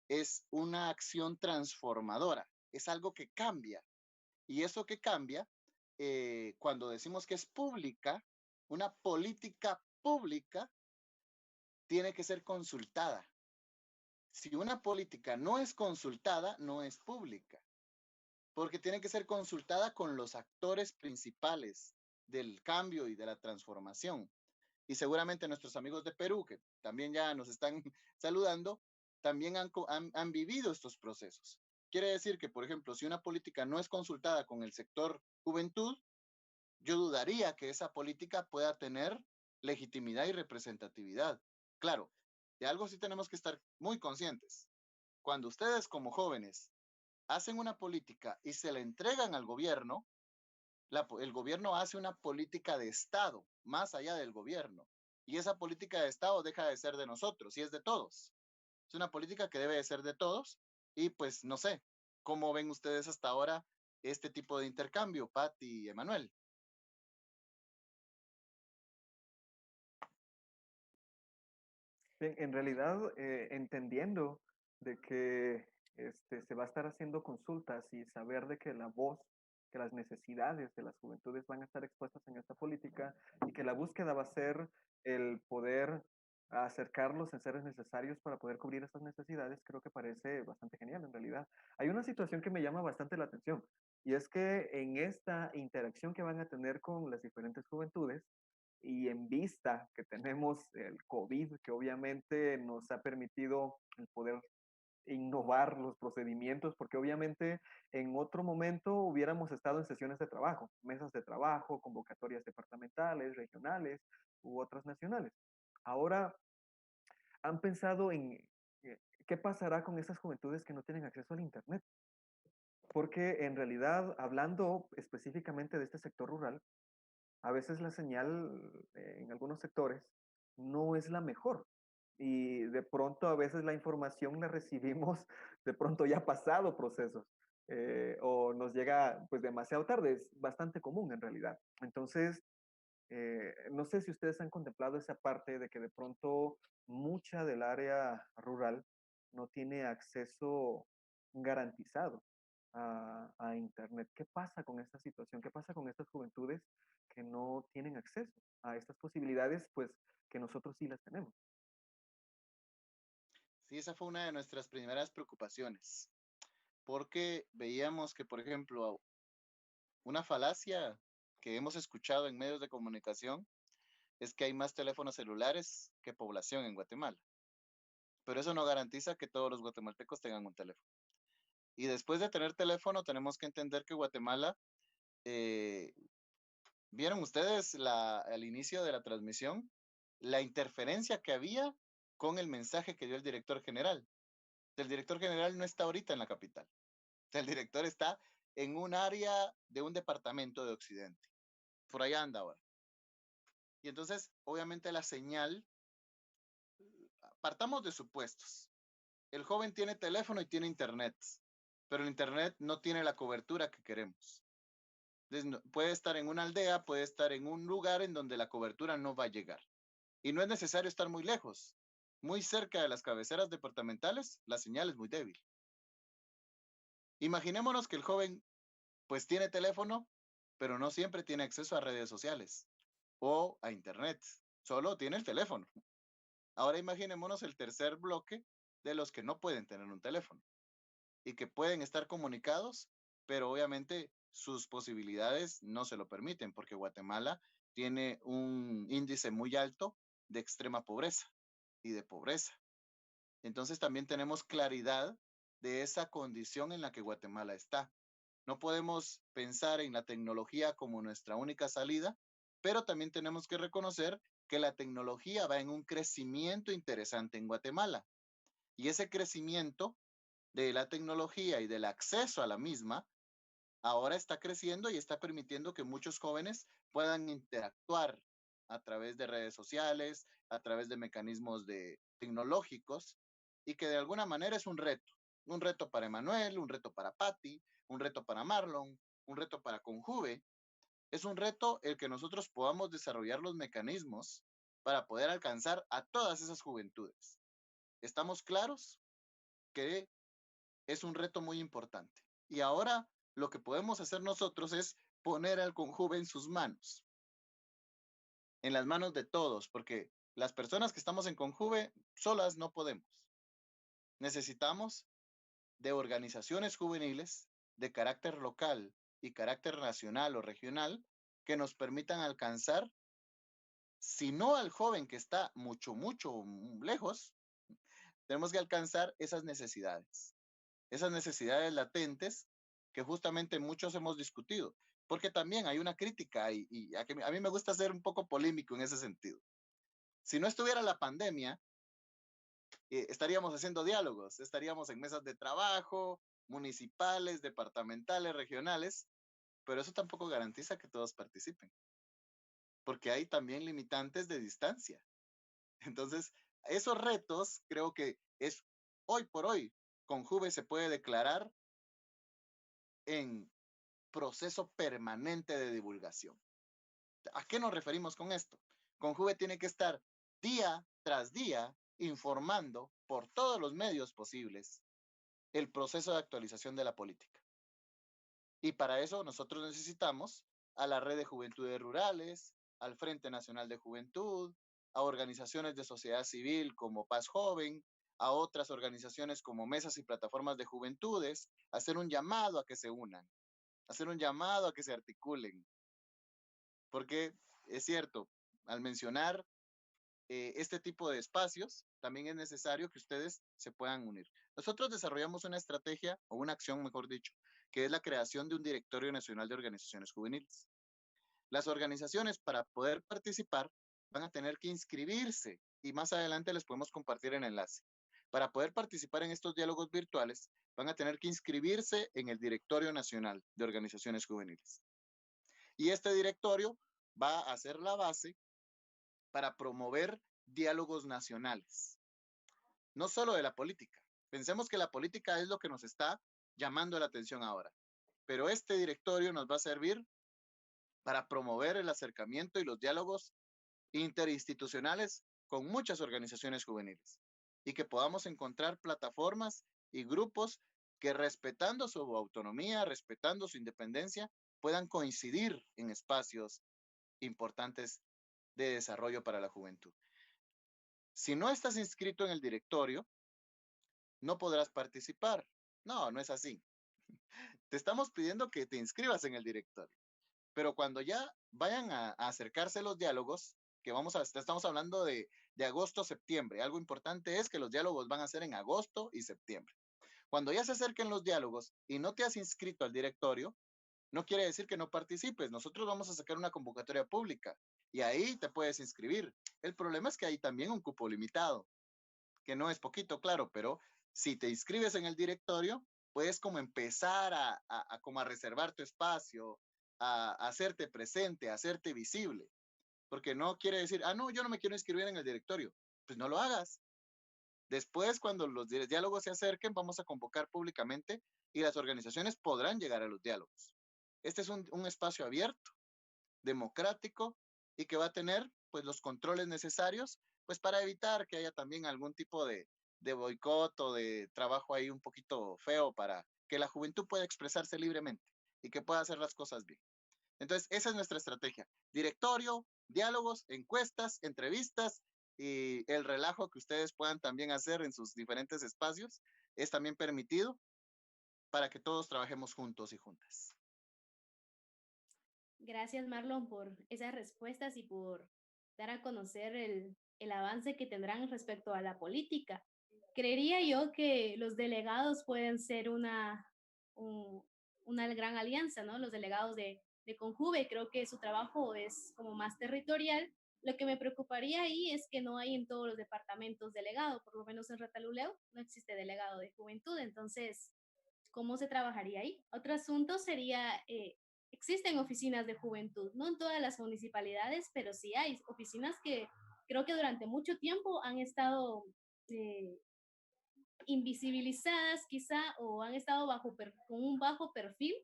es una acción transformadora. Es algo que cambia. Y eso que cambia, cuando decimos que es pública, una política pública tiene que ser consultada. Si una política no es consultada, no es pública, porque tiene que ser consultada con los actores principales del cambio y de la transformación. Y seguramente nuestros amigos de Perú, que también ya nos están saludando, también han vivido estos procesos. Quiere decir que, por ejemplo, si una política no es consultada con el sector juventud, yo dudaría que esa política pueda tener legitimidad y representatividad. Claro, de algo sí tenemos que estar muy conscientes. Cuando ustedes como jóvenes hacen una política y se la entregan al gobierno, el gobierno hace una política de Estado, más allá del gobierno. Y esa política de Estado deja de ser de nosotros y es de todos. Es una política que debe de ser de todos. Y pues no sé, ¿cómo ven ustedes hasta ahora este tipo de intercambio, Pat y Emanuel? Bien, en realidad, entendiendo de que se va a estar haciendo consultas y saber de que la voz, que las necesidades de las juventudes van a estar expuestas en esta política y que la búsqueda va a ser el poder acercarlos en seres necesarios para poder cubrir esas necesidades, creo que parece bastante genial en realidad. Hay una situación que me llama bastante la atención y es que en esta interacción que van a tener con las diferentes juventudes, y en vista que tenemos el COVID, que obviamente nos ha permitido el poder innovar los procedimientos, porque obviamente en otro momento hubiéramos estado en sesiones de trabajo, mesas de trabajo, convocatorias departamentales, regionales u otras nacionales. Ahora han pensado en qué pasará con esas juventudes que no tienen acceso al Internet, porque en realidad, hablando específicamente de este sector rural, a veces la señal en algunos sectores no es la mejor. Y de pronto a veces la información la recibimos de pronto ya pasado procesos. O nos llega pues demasiado tarde, es bastante común en realidad. Entonces, no sé si ustedes han contemplado esa parte de que de pronto mucha del área rural no tiene acceso garantizado a Internet. ¿Qué pasa con esta situación? ¿Qué pasa con estas juventudes que no tienen acceso a estas posibilidades, pues que nosotros sí las tenemos? Sí, esa fue una de nuestras primeras preocupaciones, porque veíamos que, por ejemplo, una falacia que hemos escuchado en medios de comunicación es que hay más teléfonos celulares que población en Guatemala, pero eso no garantiza que todos los guatemaltecos tengan un teléfono. Y después de tener teléfono, tenemos que entender que Guatemala, eh, vieron ustedes al inicio de la transmisión, la interferencia que había con el mensaje que dio el director general. El director general no está ahorita en la capital. El director está en un área de un departamento de Occidente. Por allá anda ahora. Y entonces, obviamente, la señal, partamos de supuestos. El joven tiene teléfono y tiene internet, pero el internet no tiene la cobertura que queremos. Entonces, puede estar en una aldea, puede estar en un lugar en donde la cobertura no va a llegar. Y no es necesario estar muy lejos. Muy cerca de las cabeceras departamentales, la señal es muy débil. Imaginémonos que el joven pues tiene teléfono, pero no siempre tiene acceso a redes sociales o a internet. Solo tiene el teléfono. Ahora imaginémonos el tercer bloque de los que no pueden tener un teléfono y que pueden estar comunicados, pero obviamente sus posibilidades no se lo permiten porque Guatemala tiene un índice muy alto de extrema pobreza y de pobreza. Entonces también tenemos claridad de esa condición en la que Guatemala está. No podemos pensar en la tecnología como nuestra única salida, pero también tenemos que reconocer que la tecnología va en un crecimiento interesante en Guatemala. Y ese crecimiento de la tecnología y del acceso a la misma ahora está creciendo y está permitiendo que muchos jóvenes puedan interactuar a través de redes sociales, a través de mecanismos tecnológicos, y que de alguna manera es un reto para Emanuel, un reto para Patti, un reto para Marlon, un reto para Conjuve. Es un reto el que nosotros podamos desarrollar los mecanismos para poder alcanzar a todas esas juventudes. ¿Estamos claros? Que es un reto muy importante. Y ahora lo que podemos hacer nosotros es poner al Conjuve en sus manos, en las manos de todos, porque las personas que estamos en Conjuve solas no podemos. Necesitamos de organizaciones juveniles de carácter local y carácter nacional o regional que nos permitan alcanzar, si no al joven que está mucho, mucho lejos, tenemos que alcanzar esas necesidades latentes que justamente muchos hemos discutido, porque también hay una crítica y a mí me gusta ser un poco polémico en ese sentido. Si no estuviera la pandemia, estaríamos haciendo diálogos, estaríamos en mesas de trabajo, municipales, departamentales, regionales, pero eso tampoco garantiza que todos participen, porque hay también limitantes de distancia. Entonces, esos retos creo que es hoy por hoy, Conjuve se puede declarar en proceso permanente de divulgación. ¿A qué nos referimos con esto? Conjuve tiene que estar día tras día informando por todos los medios posibles el proceso de actualización de la política. Y para eso nosotros necesitamos a la Red de Juventudes Rurales, al Frente Nacional de Juventud, a organizaciones de sociedad civil como Paz Joven, a otras organizaciones como mesas y plataformas de juventudes, hacer un llamado a que se unan, hacer un llamado a que se articulen. Porque es cierto, al mencionar este tipo de espacios, también es necesario que ustedes se puedan unir. Nosotros desarrollamos una estrategia, o una acción, mejor dicho, que es la creación de un Directorio Nacional de Organizaciones Juveniles. Las organizaciones, para poder participar, van a tener que inscribirse y más adelante les podemos compartir el enlace. Para poder participar en estos diálogos virtuales, van a tener que inscribirse en el Directorio Nacional de Organizaciones Juveniles. Y este directorio va a ser la base para promover diálogos nacionales, no solo de la política. Pensemos que la política es lo que nos está llamando la atención ahora, pero este directorio nos va a servir para promover el acercamiento y los diálogos interinstitucionales con muchas organizaciones juveniles y que podamos encontrar plataformas y grupos que, respetando su autonomía, respetando su independencia, puedan coincidir en espacios importantes de desarrollo para la juventud. Si no estás inscrito en el directorio, no podrás participar. No, no es así. Te estamos pidiendo que te inscribas en el directorio. Pero cuando ya vayan a acercarse los diálogos, que estamos hablando de agosto, septiembre. Algo importante es que los diálogos van a ser en agosto y septiembre. Cuando ya se acerquen los diálogos y no te has inscrito al directorio, no quiere decir que no participes. Nosotros vamos a sacar una convocatoria pública y ahí te puedes inscribir. El problema es que hay también un cupo limitado, que no es poquito, claro, pero si te inscribes en el directorio, puedes como empezar como a reservar tu espacio, a hacerte presente, a hacerte visible. Porque no quiere decir, no, yo no me quiero inscribir en el directorio. Pues no lo hagas. Después, cuando los diálogos se acerquen, vamos a convocar públicamente y las organizaciones podrán llegar a los diálogos. Este es un espacio abierto, democrático y que va a tener pues los controles necesarios pues para evitar que haya también algún tipo de boicot o de trabajo ahí un poquito feo para que la juventud pueda expresarse libremente y que pueda hacer las cosas bien. Entonces, esa es nuestra estrategia. Directorio, diálogos, encuestas, entrevistas y el relajo que ustedes puedan también hacer en sus diferentes espacios es también permitido para que todos trabajemos juntos y juntas. Gracias, Marlon, por esas respuestas y por dar a conocer el avance que tendrán respecto a la política. Creería yo que los delegados pueden ser una gran alianza, ¿no? Los delegados de Conjuve, creo que su trabajo es como más territorial. Lo que me preocuparía ahí es que no hay en todos los departamentos delegado, por lo menos en Retaluleu no existe delegado de juventud, entonces, ¿cómo se trabajaría ahí? Otro asunto sería existen oficinas de juventud, no en todas las municipalidades, pero sí hay oficinas que creo que durante mucho tiempo han estado eh, invisibilizadas quizá o han estado con un bajo perfil,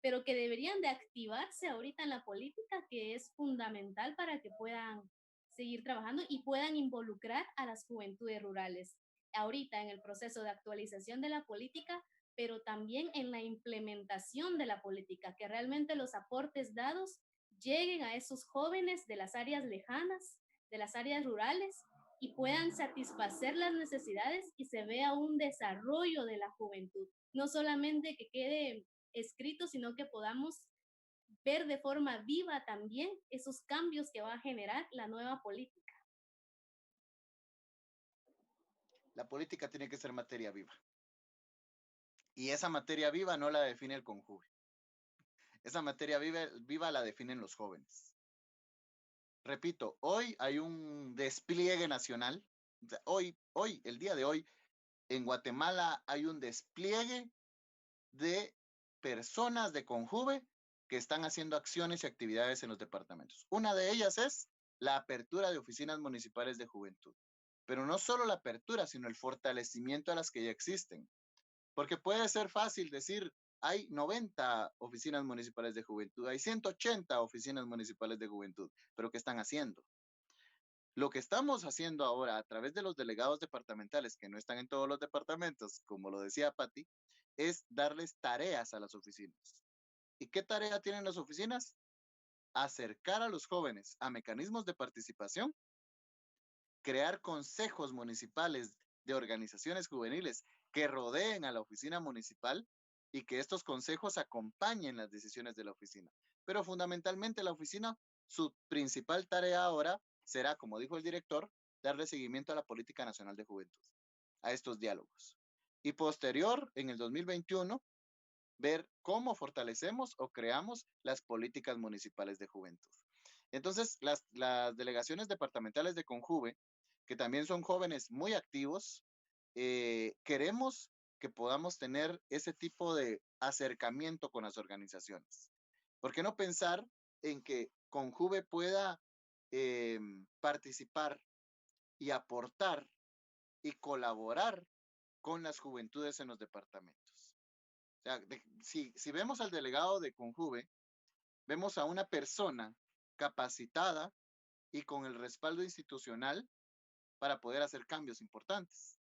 pero que deberían de activarse ahorita en la política, que es fundamental para que puedan seguir trabajando y puedan involucrar a las juventudes rurales ahorita en el proceso de actualización de la política, pero también en la implementación de la política, que realmente los aportes dados lleguen a esos jóvenes de las áreas lejanas, de las áreas rurales, y puedan satisfacer las necesidades y se vea un desarrollo de la juventud. No solamente que quede escrito, sino que podamos ver de forma viva también esos cambios que va a generar la nueva política. La política tiene que ser materia viva. Y esa materia viva no la define el CONJUVE. Esa materia viva la definen los jóvenes. Repito, hoy hay un despliegue nacional. O sea, el día de hoy, en Guatemala hay un despliegue de personas de CONJUVE que están haciendo acciones y actividades en los departamentos. Una de ellas es la apertura de oficinas municipales de juventud. Pero no solo la apertura, sino el fortalecimiento a las que ya existen. Porque puede ser fácil decir, hay 90 oficinas municipales de juventud, hay 180 oficinas municipales de juventud, pero ¿qué están haciendo? Lo que estamos haciendo ahora a través de los delegados departamentales, que no están en todos los departamentos, como lo decía Patti, es darles tareas a las oficinas. ¿Y qué tarea tienen las oficinas? Acercar a los jóvenes a mecanismos de participación, crear consejos municipales de organizaciones juveniles que rodeen a la oficina municipal y que estos consejos acompañen las decisiones de la oficina. Pero fundamentalmente la oficina, su principal tarea ahora será, como dijo el director, darle seguimiento a la Política Nacional de Juventud, a estos diálogos. Y posterior, en el 2021, ver cómo fortalecemos o creamos las políticas municipales de juventud. Entonces, las delegaciones departamentales de CONJUVE, que también son jóvenes muy activos, queremos que podamos tener ese tipo de acercamiento con las organizaciones. ¿Por qué no pensar en que CONJUVE pueda participar y aportar y colaborar con las juventudes en los departamentos? O sea, si vemos al delegado de CONJUVE, vemos a una persona capacitada y con el respaldo institucional para poder hacer cambios importantes.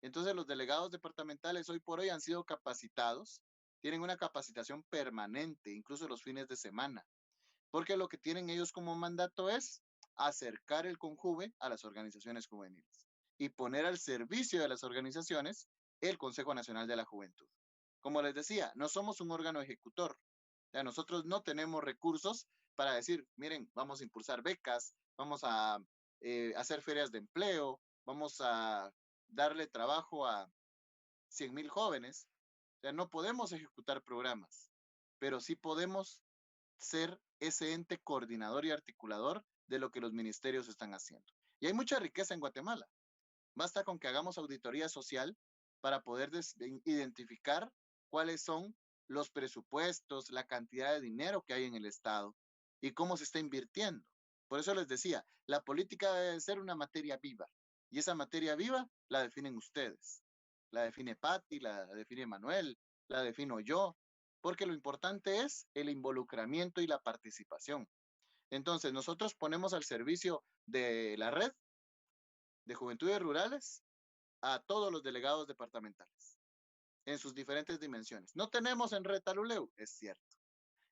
Entonces, los delegados departamentales hoy por hoy han sido capacitados, tienen una capacitación permanente, incluso los fines de semana, porque lo que tienen ellos como mandato es acercar el CONJUVE a las organizaciones juveniles y poner al servicio de las organizaciones el Consejo Nacional de la Juventud. Como les decía, no somos un órgano ejecutor. O sea, nosotros no tenemos recursos para decir, miren, vamos a impulsar becas, vamos a hacer ferias de empleo, vamos a darle trabajo a 100,000 jóvenes. O sea, no podemos ejecutar programas, pero sí podemos ser ese ente coordinador y articulador de lo que los ministerios están haciendo. Y hay mucha riqueza en Guatemala. Basta con que hagamos auditoría social para poder identificar cuáles son los presupuestos, la cantidad de dinero que hay en el Estado y cómo se está invirtiendo. Por eso les decía, la política debe ser una materia viva y esa materia viva la definen ustedes. La define Patti, la define Manuel, la defino yo, porque lo importante es el involucramiento y la participación. Entonces, nosotros ponemos al servicio de la red de juventudes rurales a todos los delegados departamentales en sus diferentes dimensiones. No tenemos en Retaluleu, es cierto.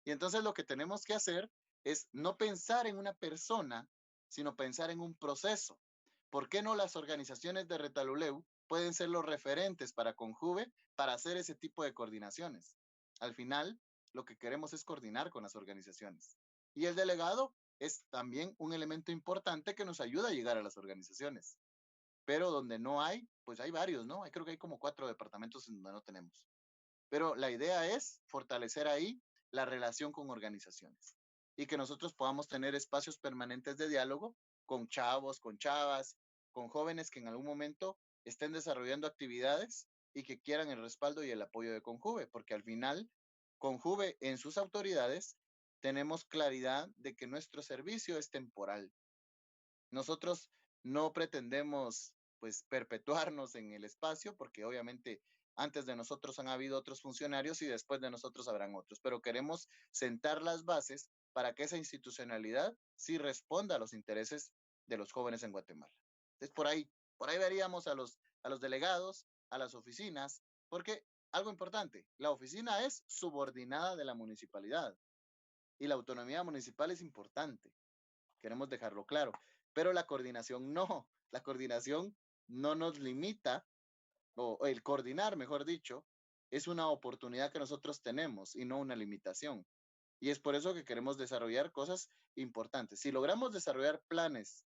Y entonces lo que tenemos que hacer es no pensar en una persona, sino pensar en un proceso. ¿Por qué no las organizaciones de Retaluleu pueden ser los referentes para CONJUVE para hacer ese tipo de coordinaciones? Al final, lo que queremos es coordinar con las organizaciones. Y el delegado es también un elemento importante que nos ayuda a llegar a las organizaciones. Pero donde no hay, pues hay varios, ¿no? Creo que hay como 4 departamentos en donde no tenemos. Pero la idea es fortalecer ahí la relación con organizaciones y que nosotros podamos tener espacios permanentes de diálogo con chavos, con chavas, con jóvenes que en algún momento estén desarrollando actividades y que quieran el respaldo y el apoyo de CONJUVE, porque al final Con Juve en sus autoridades tenemos claridad de que nuestro servicio es temporal. Nosotros no pretendemos pues perpetuarnos en el espacio porque obviamente antes de nosotros han habido otros funcionarios y después de nosotros habrán otros, pero queremos sentar las bases para que esa institucionalidad sí responda a los intereses de los jóvenes en Guatemala. Entonces por ahí veríamos a los delegados, a las oficinas, porque algo importante, la oficina es subordinada de la municipalidad y la autonomía municipal es importante, queremos dejarlo claro, pero la coordinación no, la coordinación no nos limita, o el coordinar, mejor dicho, es una oportunidad que nosotros tenemos y no una limitación. Y es por eso que queremos desarrollar cosas importantes. Si logramos desarrollar planes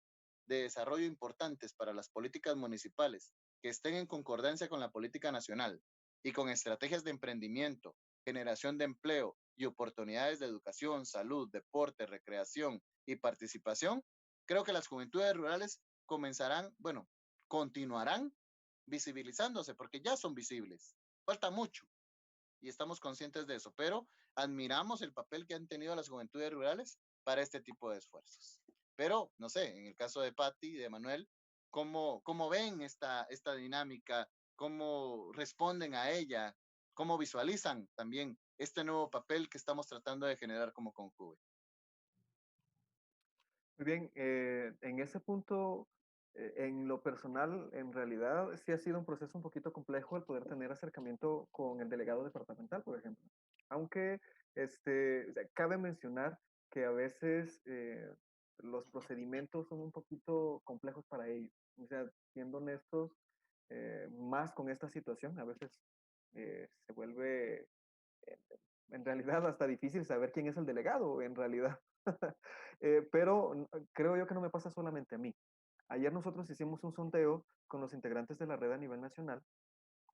de desarrollo importantes para las políticas municipales que estén en concordancia con la política nacional y con estrategias de emprendimiento, generación de empleo y oportunidades de educación, salud, deporte, recreación y participación, creo que las juventudes rurales comenzarán, bueno, continuarán visibilizándose porque ya son visibles. Falta mucho y estamos conscientes de eso, pero admiramos el papel que han tenido las juventudes rurales para este tipo de esfuerzos. Pero, no sé, en el caso de Patti y de Manuel, ¿cómo ven esta dinámica? ¿Cómo responden a ella? ¿Cómo visualizan también este nuevo papel que estamos tratando de generar como Conjuve? Muy bien, en ese punto, en lo personal, en realidad sí ha sido un proceso un poquito complejo el poder tener acercamiento con el delegado departamental, por ejemplo. Aunque o sea, cabe mencionar que a veces los procedimientos son un poquito complejos para ellos. O sea, siendo honestos, más con esta situación, a veces se vuelve eh, en realidad hasta difícil saber quién es el delegado, en realidad. Pero creo yo que no me pasa solamente a mí. Ayer nosotros hicimos un sondeo con los integrantes de la red a nivel nacional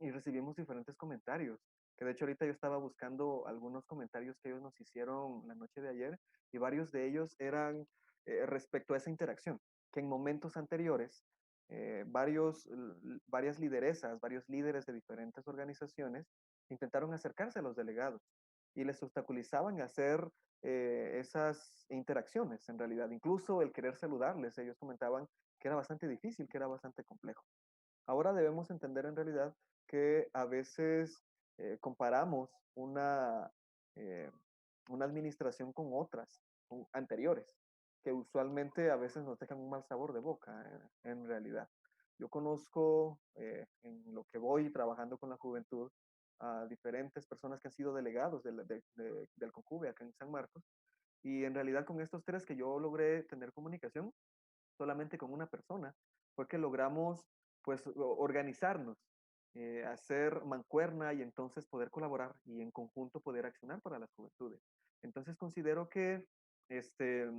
y recibimos diferentes comentarios, que de hecho ahorita yo estaba buscando algunos comentarios que ellos nos hicieron la noche de ayer y varios de ellos eran respecto a esa interacción, que en momentos anteriores varias lideresas, varios líderes de diferentes organizaciones intentaron acercarse a los delegados y les obstaculizaban hacer esas interacciones en realidad, incluso el querer saludarles, ellos comentaban que era bastante difícil, que era bastante complejo. Ahora debemos entender en realidad que a veces comparamos eh, una administración con otras anteriores, que usualmente a veces nos dejan un mal sabor de boca, en realidad. Yo conozco en lo que voy trabajando con la juventud a diferentes personas que han sido delegados del CONCUVE acá en San Marcos, y en realidad con estos tres que yo logré tener comunicación, solamente con una persona, fue que logramos pues organizarnos, hacer mancuerna y entonces poder colaborar y en conjunto poder accionar para las juventudes. Entonces considero que este,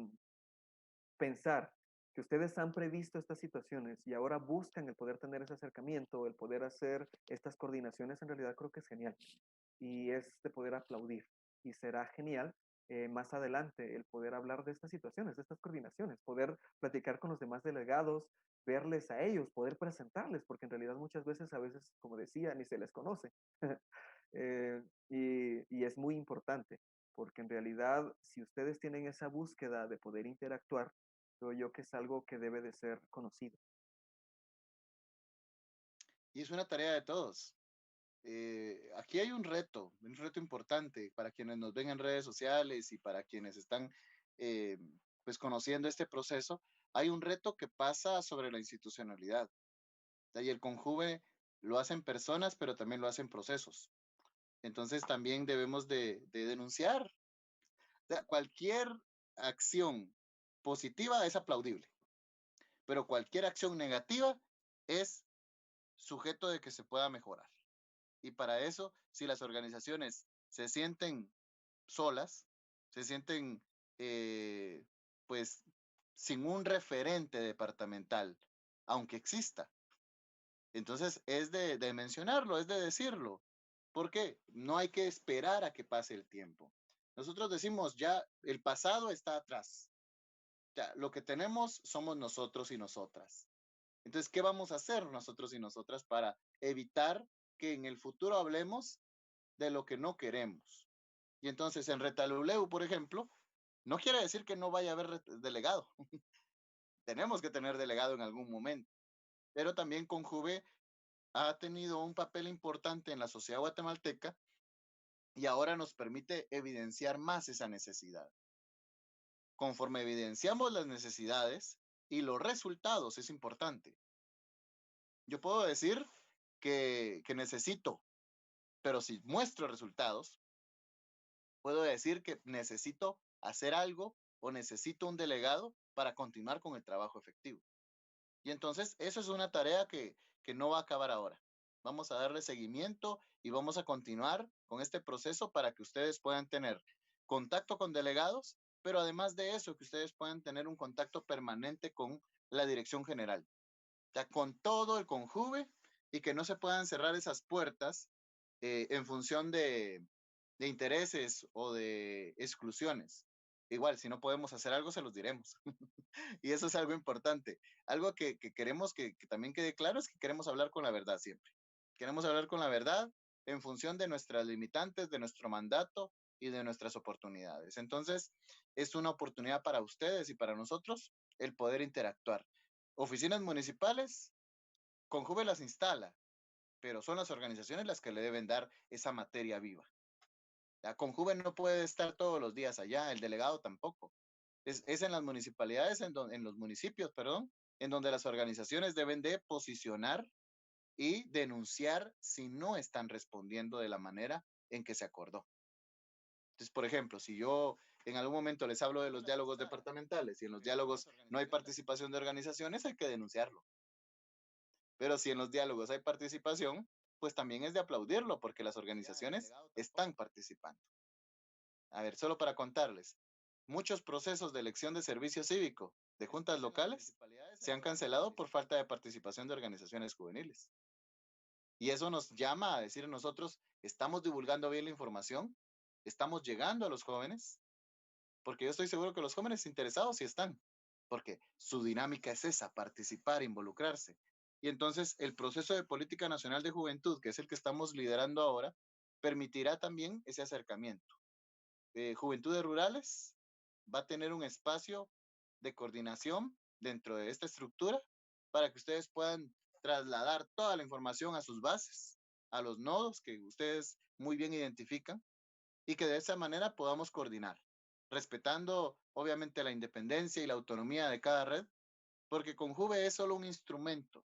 pensar que ustedes han previsto estas situaciones y ahora buscan el poder tener ese acercamiento, el poder hacer estas coordinaciones, en realidad creo que es genial y es de poder aplaudir. Y será genial más adelante el poder hablar de estas situaciones, de estas coordinaciones, poder platicar con los demás delegados, verles a ellos, poder presentarles, porque en realidad muchas veces, a veces, como decía, ni se les conoce. Y es muy importante, porque en realidad, si ustedes tienen esa búsqueda de poder interactuar, creo yo que es algo que debe de ser conocido. Y es una tarea de todos. Aquí hay un reto importante para quienes nos ven en redes sociales y para quienes están eh, pues conociendo este proceso. Hay un reto que pasa sobre la institucionalidad. Y el Conjuve lo hacen personas, pero también lo hacen procesos. Entonces también debemos de denunciar. O sea, cualquier acción positiva es aplaudible, pero cualquier acción negativa es sujeto de que se pueda mejorar. Y para eso, si las organizaciones se sienten solas, se sienten eh, pues sin un referente departamental, aunque exista, entonces es de mencionarlo, es de decirlo. Porque no hay que esperar a que pase el tiempo. Nosotros decimos ya, el pasado está atrás. Ya, lo que tenemos somos nosotros y nosotras. Entonces, ¿qué vamos a hacer nosotros y nosotras para evitar que en el futuro hablemos de lo que no queremos? Y entonces en Retaluleu, por ejemplo, no quiere decir que no vaya a haber delegado. Tenemos que tener delegado en algún momento. Pero también Conjuve ha tenido un papel importante en la sociedad guatemalteca y ahora nos permite evidenciar más esa necesidad. Conforme evidenciamos las necesidades y los resultados, es importante. Yo puedo decir que necesito, pero si muestro resultados, puedo decir que necesito hacer algo o necesito un delegado para continuar con el trabajo efectivo. Y entonces, eso es una tarea que no va a acabar ahora. Vamos a darle seguimiento y vamos a continuar con este proceso para que ustedes puedan tener contacto con delegados, pero además de eso, que ustedes puedan tener un contacto permanente con la dirección general, ya con todo el Conjuve, y que no se puedan cerrar esas puertas en función de intereses o de exclusiones. Igual, si no podemos hacer algo, se los diremos. Y eso es algo importante. Algo que queremos que también quede claro es que queremos hablar con la verdad siempre. Queremos hablar con la verdad en función de nuestras limitantes, de nuestro mandato y de nuestras oportunidades. Entonces, es una oportunidad para ustedes y para nosotros el poder interactuar. Oficinas municipales, Conjuve las instala, pero son las organizaciones las que le deben dar esa materia viva. La Conjuve no puede estar todos los días allá, el delegado tampoco. Es en las municipalidades, en los municipios, perdón, en donde las organizaciones deben de posicionar y denunciar si no están respondiendo de la manera en que se acordó. Entonces, por ejemplo, si yo en algún momento les hablo de los diálogos departamentales y en los diálogos no hay participación de organizaciones, hay que denunciarlo. Pero si en los diálogos hay participación, pues también es de aplaudirlo porque las organizaciones están participando. A ver, solo para contarles, muchos procesos de elección de servicio cívico de juntas locales se han cancelado por falta de participación de organizaciones juveniles. Y eso nos llama a decir nosotros, ¿estamos divulgando bien la información? ¿Estamos llegando a los jóvenes? Porque yo estoy seguro que los jóvenes interesados sí están, porque su dinámica es esa, participar, involucrarse. Y entonces el proceso de política nacional de juventud, que es el que estamos liderando ahora, permitirá también ese acercamiento. Juventudes Rurales va a tener un espacio de coordinación dentro de esta estructura para que ustedes puedan trasladar toda la información a sus bases, a los nodos que ustedes muy bien identifican y que de esa manera podamos coordinar, respetando obviamente la independencia y la autonomía de cada red, porque Conjuve es solo un instrumento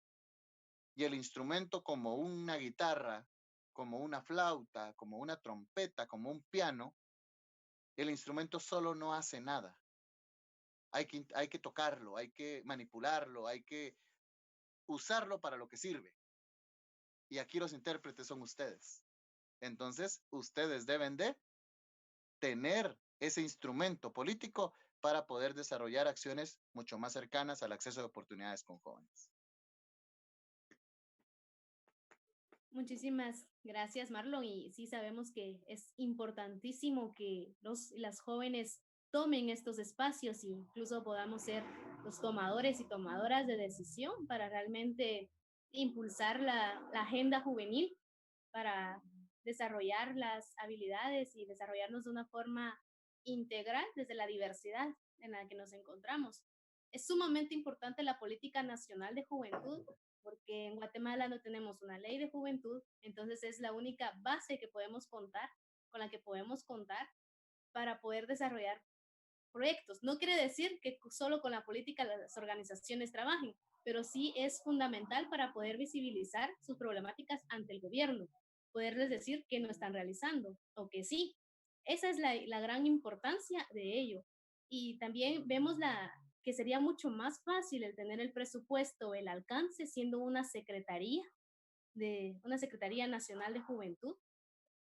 y el instrumento como una guitarra, como una flauta, como una trompeta, como un piano, el instrumento solo no hace nada. Hay que tocarlo, hay que manipularlo, hay que usarlo para lo que sirve. Y aquí los intérpretes son ustedes. Entonces, ustedes deben de tener ese instrumento político para poder desarrollar acciones mucho más cercanas al acceso de oportunidades con jóvenes. Muchísimas gracias, Marlon. Y sí sabemos que es importantísimo que las jóvenes tomen estos espacios e incluso podamos ser los tomadores y tomadoras de decisión para realmente impulsar la agenda juvenil, para desarrollar las habilidades y desarrollarnos de una forma integral desde la diversidad en la que nos encontramos. Es sumamente importante la política nacional de juventud porque en Guatemala no tenemos una ley de juventud, entonces es la única base que podemos contar, con la que podemos contar para poder desarrollar proyectos. No quiere decir que solo con la política las organizaciones trabajen, pero sí es fundamental para poder visibilizar sus problemáticas ante el gobierno, poderles decir que no están realizando o que sí. Esa es la gran importancia de ello. Y también vemos que sería mucho más fácil el tener el presupuesto, el alcance, siendo una Secretaría Nacional de Juventud,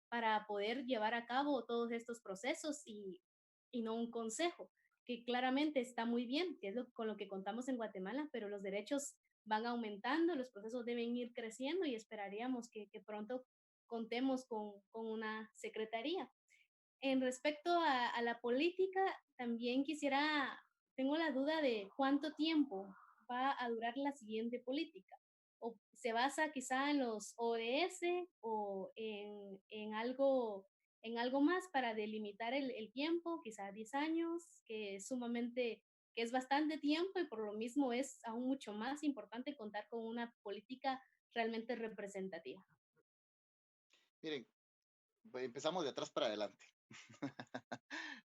para poder llevar a cabo todos estos procesos y no un consejo, que claramente está muy bien, que es con lo que contamos en Guatemala, pero los derechos van aumentando, los procesos deben ir creciendo y esperaríamos que pronto contemos con una secretaría. En respecto a la política, también tengo la duda de cuánto tiempo va a durar la siguiente política. O se basa quizá en los ODS o en algo en algo más para delimitar el tiempo, quizá 10 años, que es sumamente, que es bastante tiempo y por lo mismo es aún mucho más importante contar con una política realmente representativa. Miren, pues, empezamos de atrás para adelante.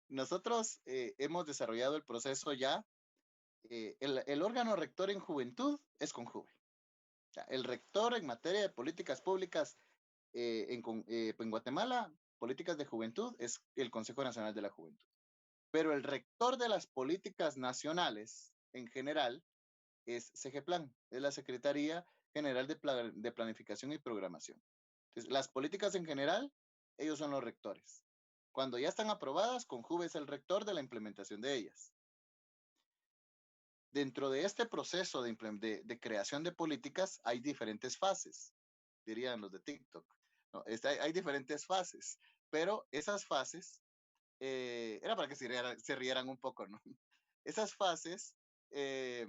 Nosotros hemos desarrollado el proceso ya. El órgano rector en juventud es CONJUVE. O sea, el rector en materia de políticas públicas en Guatemala, políticas de juventud, es el Consejo Nacional de la Juventud. Pero el rector de las políticas nacionales en general es SEGEPLAN, es la Secretaría General de Planificación y Programación. Entonces, las políticas en general, ellos son los rectores. Cuando ya están aprobadas, CONJUVE es el rector de la implementación de ellas. Dentro de este proceso de creación de políticas hay diferentes fases, dirían los de TikTok. No, hay diferentes fases, pero esas fases, era para que se rieran un poco, ¿no? Esas fases eh,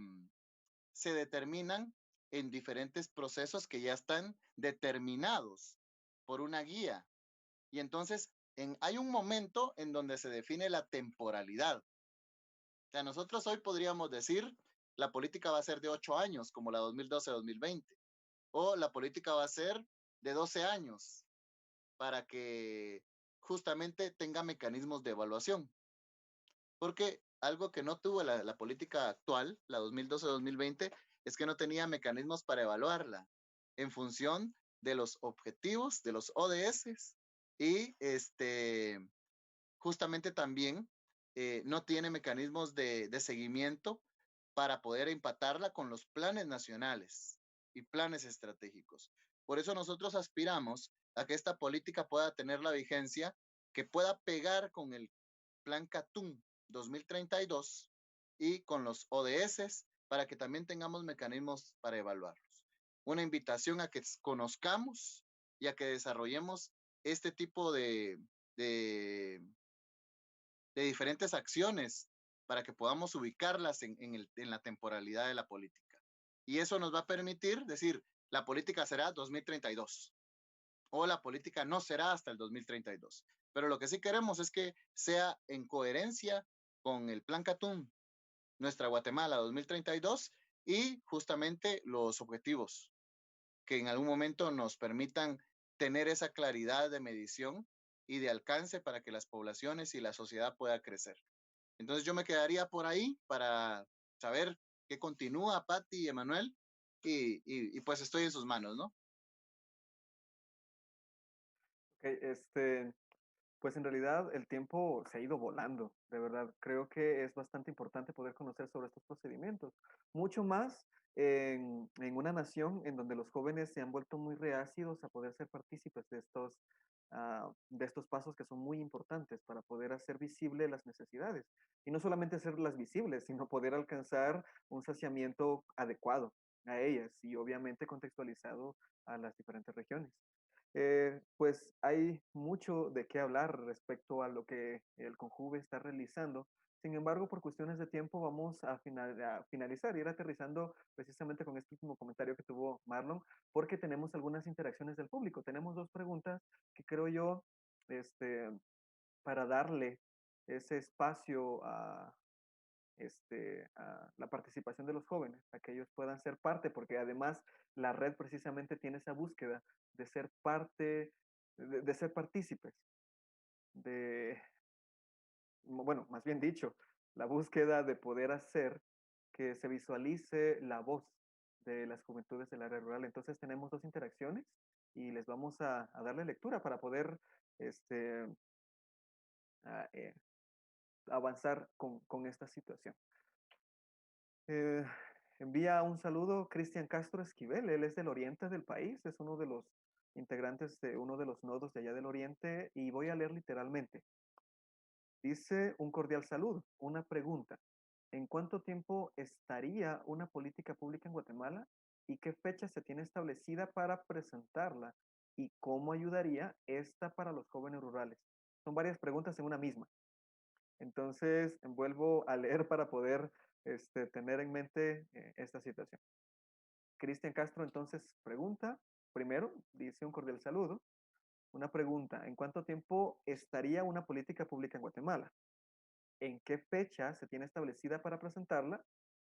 se determinan en diferentes procesos que ya están determinados por una guía. Y entonces hay un momento en donde se define la temporalidad. O sea, nosotros hoy podríamos decir, la política va a ser de 8 años, como la 2012-2020, o la política va a ser de 12 años, para que justamente tenga mecanismos de evaluación. Porque algo que no tuvo la política actual, la 2012-2020, es que no tenía mecanismos para evaluarla en función de los objetivos, de los ODS, y justamente también no tiene mecanismos de seguimiento para poder empatarla con los planes nacionales y planes estratégicos. Por eso nosotros aspiramos a que esta política pueda tener la vigencia, que pueda pegar con el Plan Catún 2032 y con los ODS para que también tengamos mecanismos para evaluarlos. Una invitación a que conozcamos y a que desarrollemos este tipo de diferentes acciones para que podamos ubicarlas en la temporalidad de la política. Y eso nos va a permitir decir, la política será 2032 o la política no será hasta el 2032. Pero lo que sí queremos es que sea en coherencia con el Plan Catún, nuestra Guatemala 2032 y justamente los objetivos que en algún momento nos permitan tener esa claridad de medición y de alcance para que las poblaciones y la sociedad pueda crecer. Entonces yo me quedaría por ahí para saber qué continúa Patti y Emanuel y pues estoy en sus manos, ¿no? Ok, pues en realidad el tiempo se ha ido volando, de verdad. Creo que es bastante importante poder conocer sobre estos procedimientos. Mucho más en una nación en donde los jóvenes se han vuelto muy reacios a poder ser partícipes de estos pasos que son muy importantes para poder hacer visibles las necesidades. Y no solamente hacerlas visibles, sino poder alcanzar un saciamiento adecuado a ellas y obviamente contextualizado a las diferentes regiones. Pues hay mucho de qué hablar respecto a lo que el Conjuve está realizando. Sin embargo, por cuestiones de tiempo vamos a finalizar, ir aterrizando precisamente con este último comentario que tuvo Marlon, porque tenemos algunas interacciones del público. Tenemos dos preguntas que creo yo, este, para darle ese espacio a la participación de los jóvenes, a que ellos puedan ser parte, porque además la red precisamente tiene esa búsqueda de ser parte, de ser partícipes, de, bueno, más bien dicho, la búsqueda de poder hacer que se visualice la voz de las juventudes del área rural. Entonces tenemos dos interacciones y les vamos a darle lectura para poder este, a, avanzar con esta situación. Eh, envía un saludo Cristian Castro Esquivel, él es del oriente del país, es uno de los integrantes de uno de los nodos de allá del oriente y voy a leer literalmente. Dice un cordial saludo, una pregunta. ¿En cuánto tiempo estaría una política pública en Guatemala y qué fecha se tiene establecida para presentarla y cómo ayudaría esta para los jóvenes rurales? Son varias preguntas en una misma. Entonces, vuelvo a leer para poder tener en mente esta situación. Cristian Castro entonces pregunta, primero, dice un cordial saludo. una pregunta. ¿En cuánto tiempo estaría una política pública en Guatemala? ¿En qué fecha se tiene establecida para presentarla?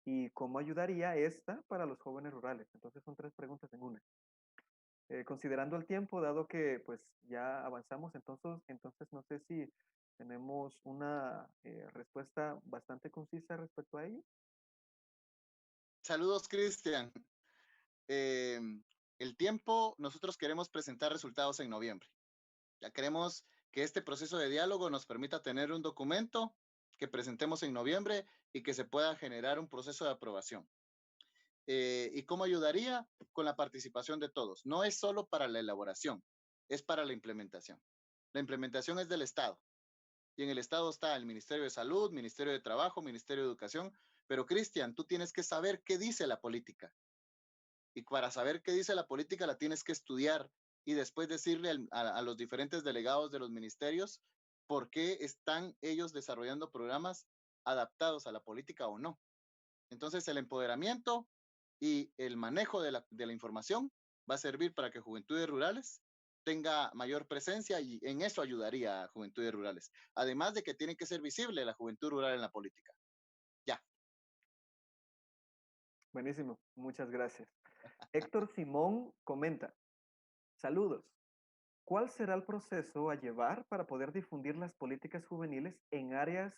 ¿Y cómo ayudaría esta para los jóvenes rurales? Entonces son tres preguntas en una. Considerando el tiempo, dado que pues ya avanzamos, entonces no sé si tenemos una respuesta bastante concisa respecto a ello. Saludos, Cristian. Eh, el tiempo, nosotros queremos presentar resultados en noviembre. Ya queremos que este proceso de diálogo nos permita tener un documento que presentemos en noviembre y que se pueda generar un proceso de aprobación. ¿Y cómo ayudaría? Con la participación de todos. No es solo para la elaboración, es para la implementación. La implementación es del Estado. Y en el Estado está el Ministerio de Salud, Ministerio de Trabajo, Ministerio de Educación. Pero, Cristian, tú tienes que saber qué dice la política. Y para saber qué dice la política la tienes que estudiar y después decirle a los diferentes delegados de los ministerios por qué están ellos desarrollando programas adaptados a la política o no. Entonces, el empoderamiento y el manejo de la información va a servir para que Juventudes Rurales tenga mayor presencia y en eso ayudaría a Juventudes Rurales. Además de que tiene que ser visible la juventud rural en la política. Ya. Buenísimo, muchas gracias. Héctor Simón comenta, saludos. ¿Cuál será el proceso a llevar para poder difundir las políticas juveniles en áreas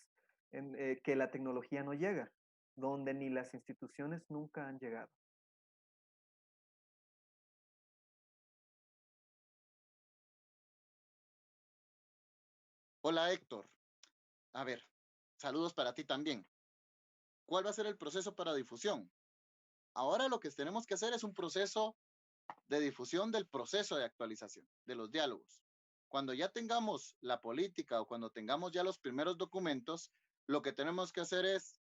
que la tecnología no llega, donde ni las instituciones nunca han llegado? Hola, Héctor. A ver, saludos para ti también. ¿Cuál va a ser el proceso para difusión? Ahora lo que tenemos que hacer es un proceso de difusión del proceso de actualización, de los diálogos. Cuando ya tengamos la política o cuando tengamos ya los primeros documentos, lo que tenemos que hacer es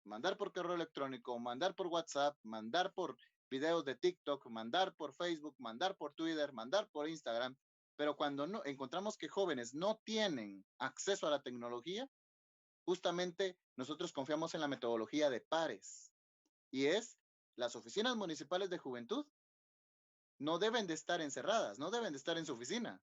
mandar por correo electrónico, mandar por WhatsApp, mandar por videos de TikTok, mandar por Facebook, mandar por Twitter, mandar por Instagram. Pero cuando no, encontramos que jóvenes no tienen acceso a la tecnología, justamente nosotros confiamos en la metodología de pares y es las oficinas municipales de juventud no deben de estar encerradas, no deben de estar en su oficina,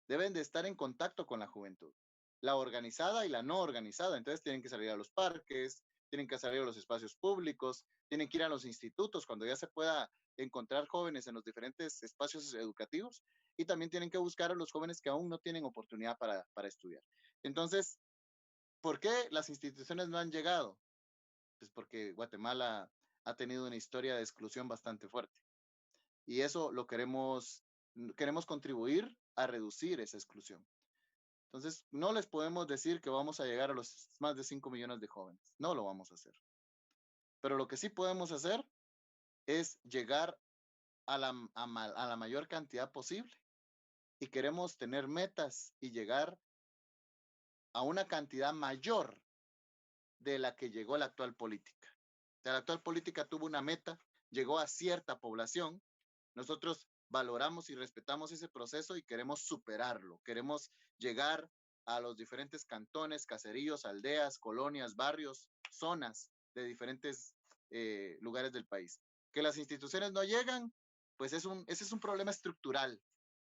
deben de estar en contacto con la juventud, la organizada y la no organizada. Entonces tienen que salir a los parques, tienen que salir a los espacios públicos, tienen que ir a los institutos cuando ya se pueda encontrar jóvenes en los diferentes espacios educativos y también tienen que buscar a los jóvenes que aún no tienen oportunidad para estudiar. Entonces, ¿por qué las instituciones no han llegado? Pues porque Guatemala ha tenido una historia de exclusión bastante fuerte. Y eso lo queremos contribuir a reducir esa exclusión. Entonces, no les podemos decir que vamos a llegar a los más de 5 millones de jóvenes. No lo vamos a hacer. Pero lo que sí podemos hacer es llegar a la mayor cantidad posible. Y queremos tener metas y llegar a una cantidad mayor de la que llegó la actual política. La actual política tuvo una meta, llegó a cierta población. Nosotros valoramos y respetamos ese proceso y queremos superarlo. Queremos llegar a los diferentes cantones, caseríos, aldeas, colonias, barrios, zonas de diferentes lugares del país. Que las instituciones no llegan, pues ese es un problema estructural.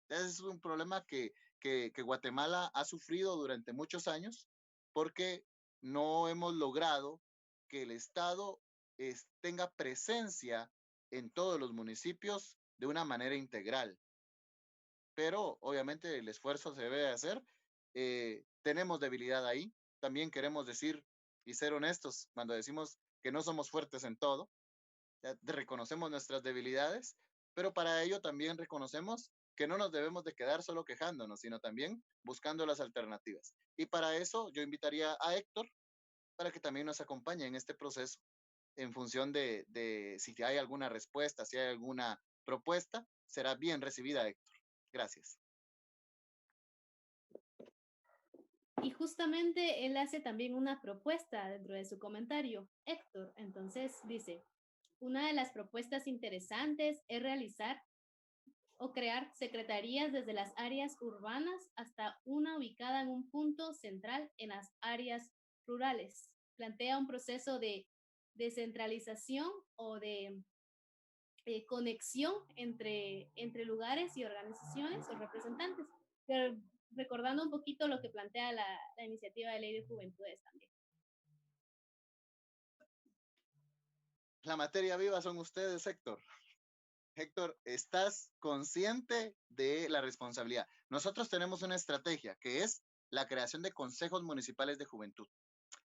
Ese es un problema que Guatemala ha sufrido durante muchos años porque no hemos logrado que el Estado tenga presencia en todos los municipios de una manera integral. Pero obviamente el esfuerzo se debe hacer. Tenemos debilidad ahí. También queremos decir y ser honestos cuando decimos que no somos fuertes en todo. Ya reconocemos nuestras debilidades, pero para ello también reconocemos que no nos debemos de quedar solo quejándonos, sino también buscando las alternativas. Y para eso yo invitaría a Héctor para que también nos acompañe en este proceso en función de si hay alguna respuesta, si hay alguna propuesta, será bien recibida, Héctor. Gracias. Y justamente él hace también una propuesta dentro de su comentario. Héctor, entonces dice, una de las propuestas interesantes es realizar o crear secretarías desde las áreas urbanas hasta una ubicada en un punto central en las áreas rurales. Plantea un proceso de descentralización o de conexión entre lugares y organizaciones o representantes. pero recordando un poquito lo que plantea la iniciativa de ley de juventudes también. La materia viva son ustedes, Héctor. Héctor, ¿estás consciente de la responsabilidad? Nosotros tenemos una estrategia que es la creación de consejos municipales de juventud.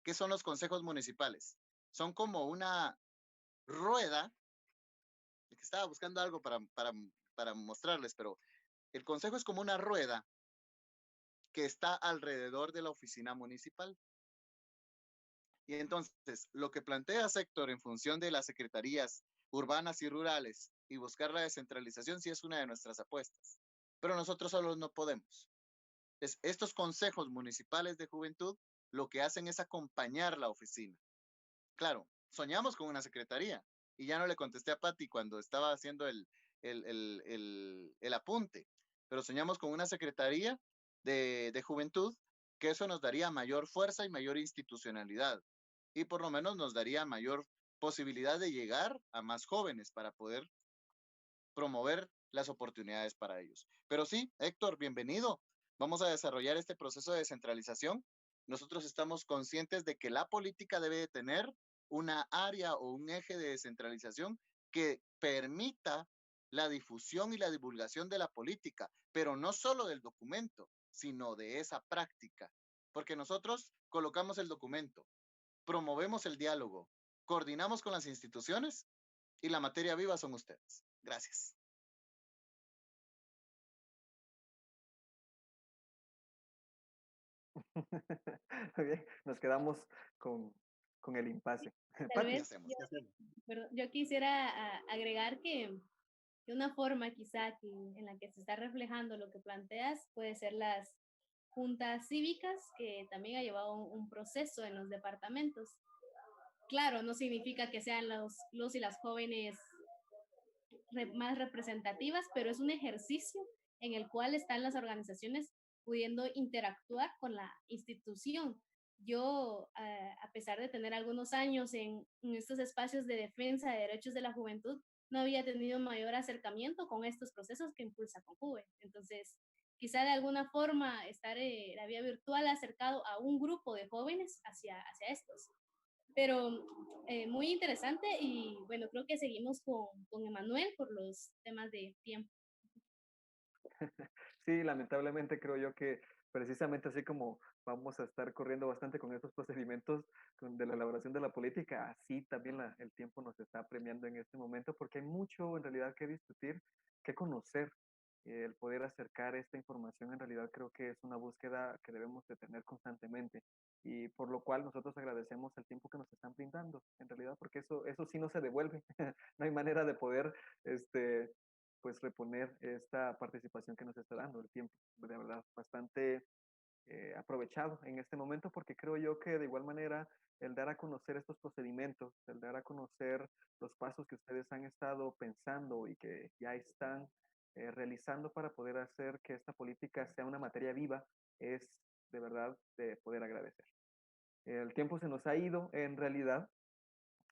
¿Qué son los consejos municipales? Son como una rueda. Estaba buscando algo para mostrarles, pero el consejo es como una rueda que está alrededor de la oficina municipal. Y entonces, lo que plantea Héctor en función de las secretarías urbanas y rurales y buscar la descentralización sí es una de nuestras apuestas. Pero nosotros solos no podemos. Estos consejos municipales de juventud lo que hacen es acompañar la oficina. Claro, soñamos con una secretaría y ya no le contesté a Patti cuando estaba haciendo el apunte, pero soñamos con una secretaría de juventud que eso nos daría mayor fuerza y mayor institucionalidad y por lo menos nos daría mayor posibilidad de llegar a más jóvenes para poder promover las oportunidades para ellos. Pero sí, Héctor, bienvenido. Vamos a desarrollar este proceso de descentralización. Nosotros estamos conscientes de que la política debe de tener una área o un eje de descentralización que permita la difusión y la divulgación de la política, pero no solo del documento, sino de esa práctica. Porque nosotros colocamos el documento, promovemos el diálogo, coordinamos con las instituciones y la materia viva son ustedes. Gracias. Bien, nos quedamos con el impasse. Tal Pati. vez yo quisiera agregar que una forma quizá en la que se está reflejando lo que planteas puede ser las juntas cívicas, que también ha llevado un proceso en los departamentos. Claro, no significa que sean los y las jóvenes más representativas, pero es un ejercicio en el cual están las organizaciones pudiendo interactuar con la institución. Yo, a pesar de tener algunos años en estos espacios de defensa de derechos de la juventud, no había tenido mayor acercamiento con estos procesos que impulsa Conjuve. Entonces, quizá de alguna forma estar la vía virtual ha acercado a un grupo de jóvenes hacia estos. Pero muy interesante y bueno, creo que seguimos con Emanuel por los temas de tiempo. Sí, lamentablemente creo yo que precisamente así como vamos a estar corriendo bastante con estos procedimientos de la elaboración de la política, así también el tiempo nos está premiando en este momento porque hay mucho en realidad que discutir, que conocer. El poder acercar esta información en realidad creo que es una búsqueda que debemos de tener constantemente y por lo cual nosotros agradecemos el tiempo que nos están brindando en realidad porque eso sí no se devuelve. No hay manera de poder pues reponer esta participación que nos está dando el tiempo, de verdad, bastante aprovechado en este momento porque creo yo que de igual manera el dar a conocer estos procedimientos, el dar a conocer los pasos que ustedes han estado pensando y que ya están realizando para poder hacer que esta política sea una materia viva, es de verdad de poder agradecer. El tiempo se nos ha ido en realidad,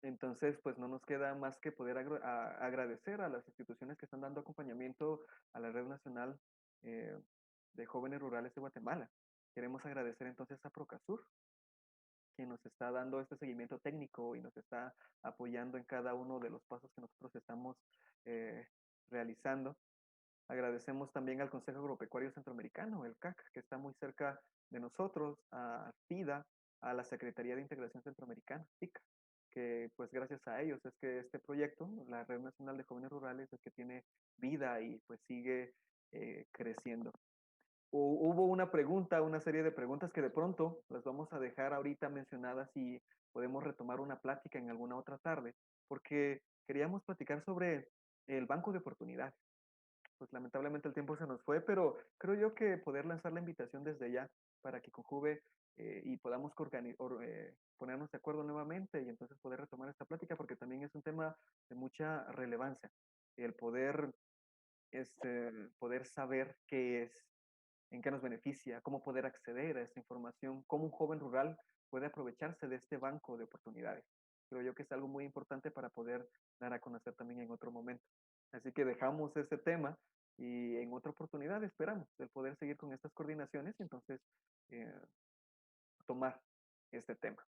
entonces, pues no nos queda más que poder agradecer a las instituciones que están dando acompañamiento a la Red Nacional eh, de Jóvenes Rurales de Guatemala. Queremos agradecer entonces a Procasur, quien nos está dando este seguimiento técnico y nos está apoyando en cada uno de los pasos que nosotros estamos eh, realizando. Agradecemos también al Consejo Agropecuario Centroamericano, el CAC, que está muy cerca de nosotros, a FIDA, a la Secretaría de Integración Centroamericana, SICA, que pues gracias a ellos es que este proyecto, la Red Nacional de Jóvenes Rurales, es que tiene vida y pues sigue creciendo. Hubo una pregunta, una serie de preguntas que de pronto las vamos a dejar ahorita mencionadas y podemos retomar una plática en alguna otra tarde, porque queríamos platicar sobre el banco de oportunidades. Pues lamentablemente el tiempo se nos fue, pero creo yo que poder lanzar la invitación desde ya para que Conjuve y podamos ponernos de acuerdo nuevamente y entonces poder retomar esta plática porque también es un tema de mucha relevancia. El poder saber qué es, en qué nos beneficia, cómo poder acceder a esta información, cómo un joven rural puede aprovecharse de este banco de oportunidades. Creo yo que es algo muy importante para poder dar a conocer también en otro momento. Así que dejamos este tema y en otra oportunidad esperamos el poder seguir con estas coordinaciones y entonces eh, tomar este tema.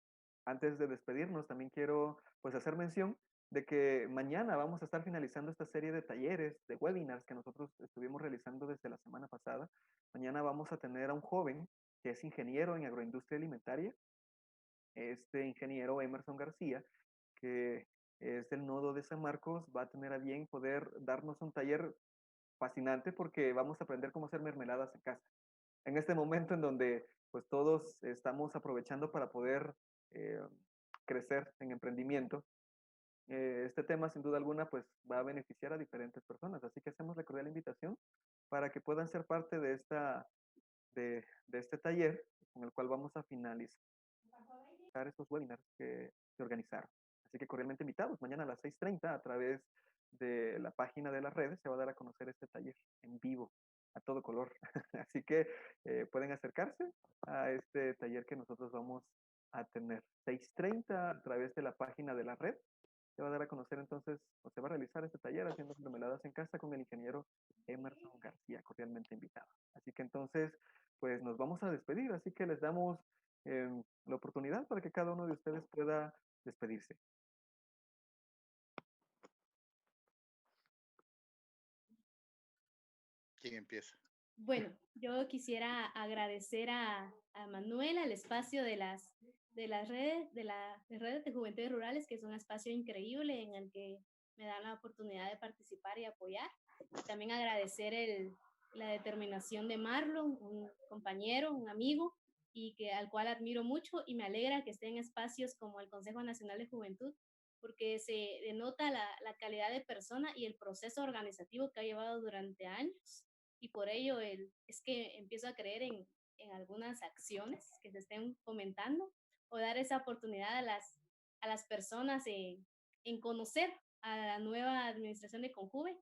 Antes de despedirnos, también quiero pues hacer mención de que mañana vamos a estar finalizando esta serie de talleres, de webinars que nosotros estuvimos realizando desde la semana pasada. Mañana vamos a tener a un joven que es ingeniero en agroindustria alimentaria, este ingeniero Emerson García, que es del nodo de San Marcos, va a tener a bien poder darnos un taller fascinante porque vamos a aprender cómo hacer mermeladas en casa. En este momento en donde pues todos estamos aprovechando para poder eh, crecer en emprendimiento, este tema sin duda alguna pues va a beneficiar a diferentes personas. Así que hacemos la cordial invitación para que puedan ser parte de este taller con el cual vamos a finalizar estos webinars que se organizaron. Así que cordialmente invitados, mañana a las 6:30 a través de la página de las redes se va a dar a conocer este taller en vivo, a todo color. Así que pueden acercarse a este taller que nosotros vamos a tener. 6:30 a través de la página de la red se va a dar a conocer entonces, o se va a realizar este taller haciendo mermeladas en casa con el ingeniero Emerson García, cordialmente invitado. Así que entonces, pues nos vamos a despedir, así que les damos la oportunidad para que cada uno de ustedes pueda despedirse. ¿Quién empieza? Bueno, yo quisiera agradecer a Manuel, al espacio de las redes, de redes de juventudes rurales, que es un espacio increíble en el que me dan la oportunidad de participar y apoyar. Y también agradecer la determinación de Marlon, un compañero, un amigo, y que, al cual admiro mucho y me alegra que esté en espacios como el Consejo Nacional de Juventud, porque se denota la calidad de persona y el proceso organizativo que ha llevado durante años, y por ello es que empiezo a creer en algunas acciones que se estén fomentando o dar esa oportunidad a las personas en conocer a la nueva administración de Conjuve,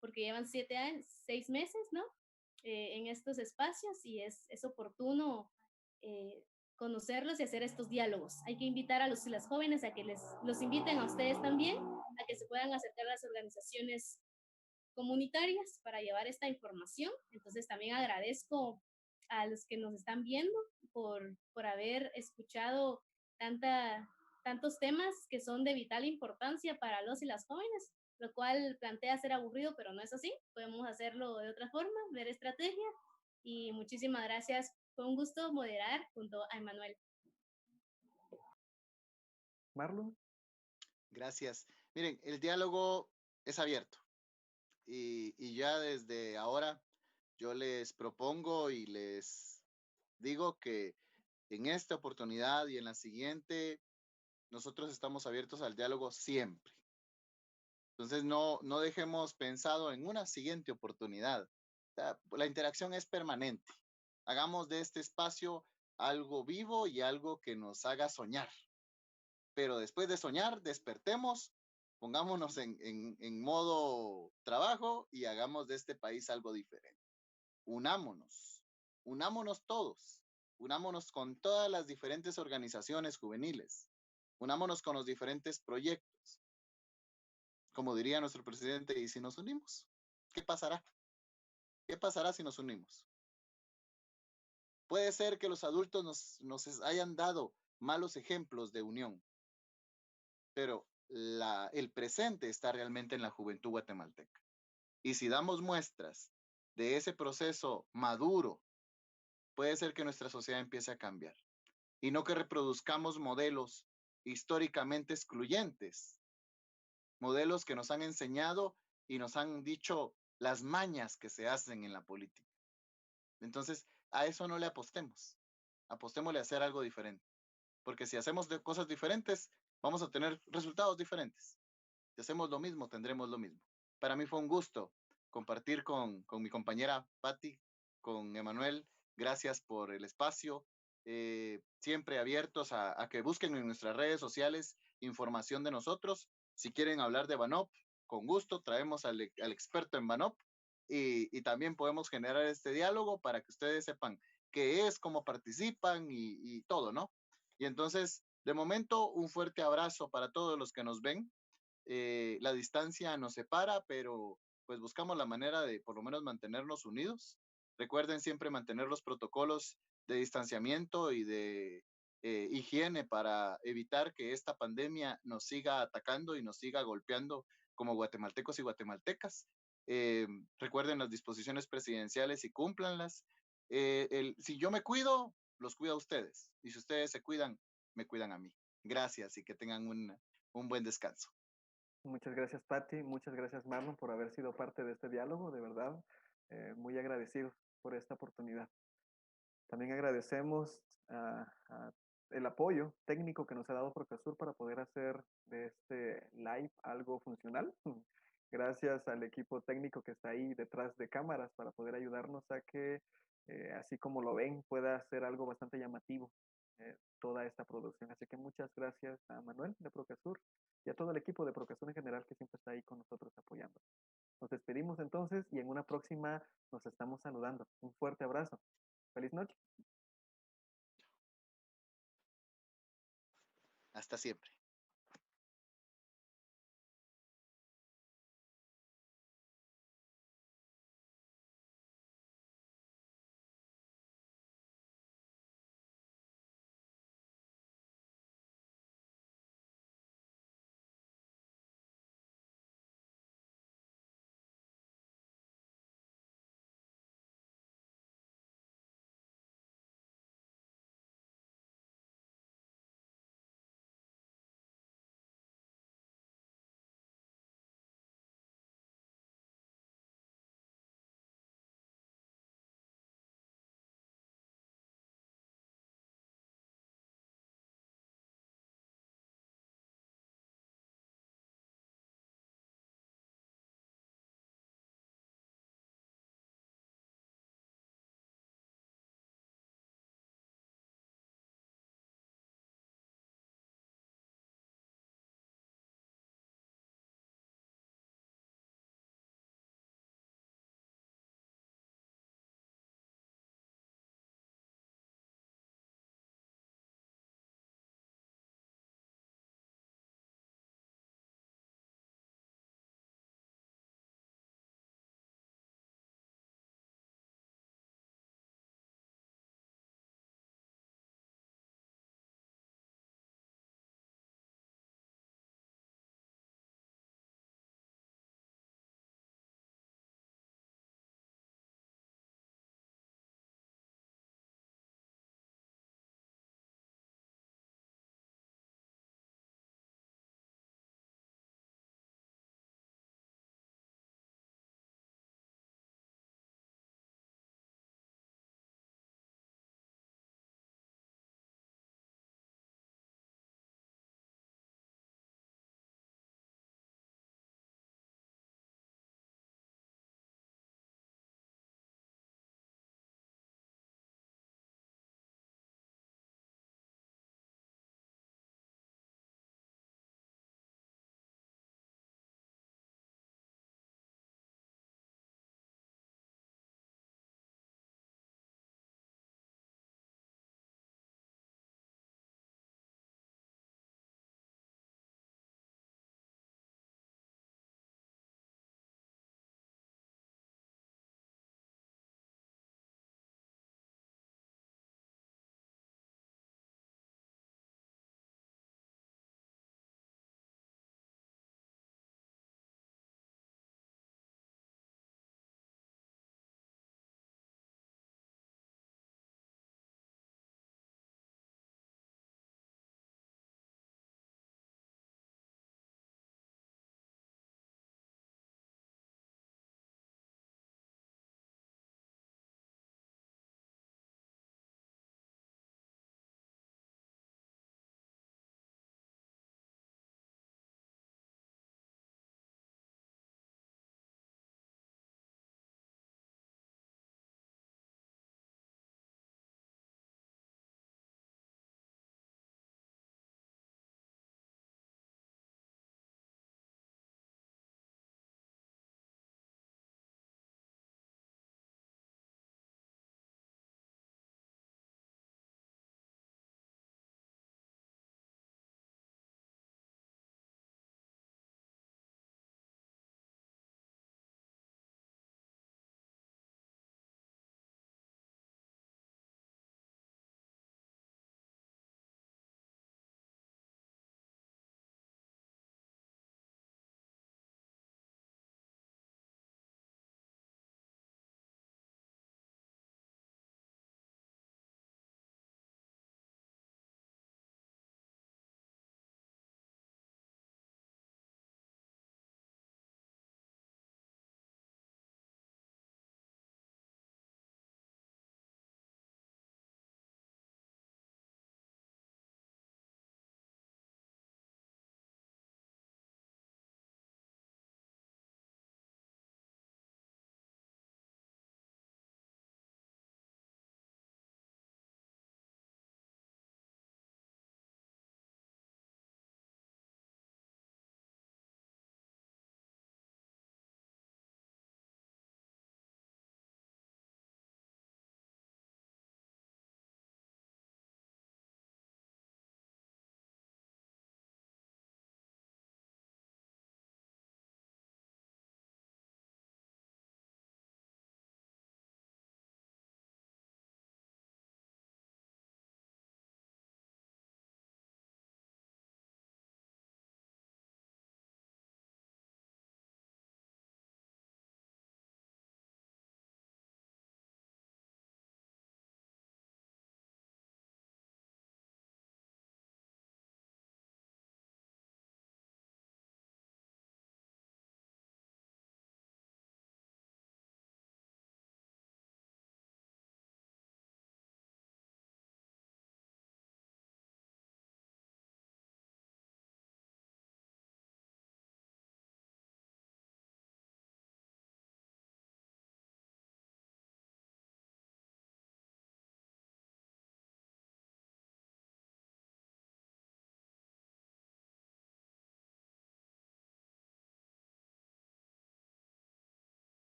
porque llevan 7 años, 6 meses, ¿no? En estos espacios y es oportuno conocerlos y hacer estos diálogos. Hay que invitar a los y las jóvenes a que los inviten a ustedes también, a que se puedan acercar a las organizaciones comunitarias para llevar esta información. Entonces también agradezco a los que nos están viendo por haber escuchado tantos temas que son de vital importancia para los y las jóvenes, lo cual plantea ser aburrido, pero no es así. Podemos hacerlo de otra forma, ver estrategia. Y muchísimas gracias. Fue un gusto moderar junto a Emanuel. Marlon. Gracias. Miren, el diálogo es abierto y ya desde ahora yo les propongo y les digo que en esta oportunidad y en la siguiente, nosotros estamos abiertos al diálogo siempre. Entonces, no dejemos pensado en una siguiente oportunidad. La interacción es permanente. Hagamos de este espacio algo vivo y algo que nos haga soñar. Pero después de soñar, despertemos, pongámonos en modo trabajo y hagamos de este país algo diferente. Unámonos, unámonos todos, unámonos con todas las diferentes organizaciones juveniles, unámonos con los diferentes proyectos. Como diría nuestro presidente, ¿y si nos unimos? ¿Qué pasará? ¿Qué pasará si nos unimos? Puede ser que los adultos nos hayan dado malos ejemplos de unión, pero el presente está realmente en la juventud guatemalteca. Y si damos muestras de ese proceso maduro, puede ser que nuestra sociedad empiece a cambiar. Y no que reproduzcamos modelos históricamente excluyentes, modelos que nos han enseñado y nos han dicho las mañas que se hacen en la política. Entonces, a eso no le apostemos. Apostémosle a hacer algo diferente. Porque si hacemos cosas diferentes, vamos a tener resultados diferentes. Si hacemos lo mismo, tendremos lo mismo. Para mí fue un gusto compartir con mi compañera Patti, con Emanuel. Gracias por el espacio. Siempre abiertos a que busquen en nuestras redes sociales información de nosotros. Si quieren hablar de Banop, con gusto traemos al experto en Banop y también podemos generar este diálogo para que ustedes sepan qué es, cómo participan y todo, ¿no? Y entonces, de momento, un fuerte abrazo para todos los que nos ven. La distancia nos separa, pero pues buscamos la manera de por lo menos mantenernos unidos. Recuerden siempre mantener los protocolos de distanciamiento y de higiene para evitar que esta pandemia nos siga atacando y nos siga golpeando como guatemaltecos y guatemaltecas. Eh, Recuerden las disposiciones presidenciales y cúmplanlas. Si yo me cuido, los cuido a ustedes. Y si ustedes se cuidan, me cuidan a mí. Gracias y que tengan un buen descanso. Muchas gracias, Patti. Muchas gracias, Marlon, por haber sido parte de este diálogo. De verdad, muy agradecido por esta oportunidad. También agradecemos el apoyo técnico que nos ha dado Procasur para poder hacer de este live algo funcional. Gracias al equipo técnico que está ahí detrás de cámaras para poder ayudarnos a que, así como lo ven, pueda ser algo bastante llamativo toda esta producción. Así que muchas gracias a Manuel de Procasur y a todo el equipo de Procasur en general que siempre está ahí con nosotros apoyando. Nos despedimos entonces y en una próxima nos estamos saludando. Un fuerte abrazo. Feliz noche. Hasta siempre.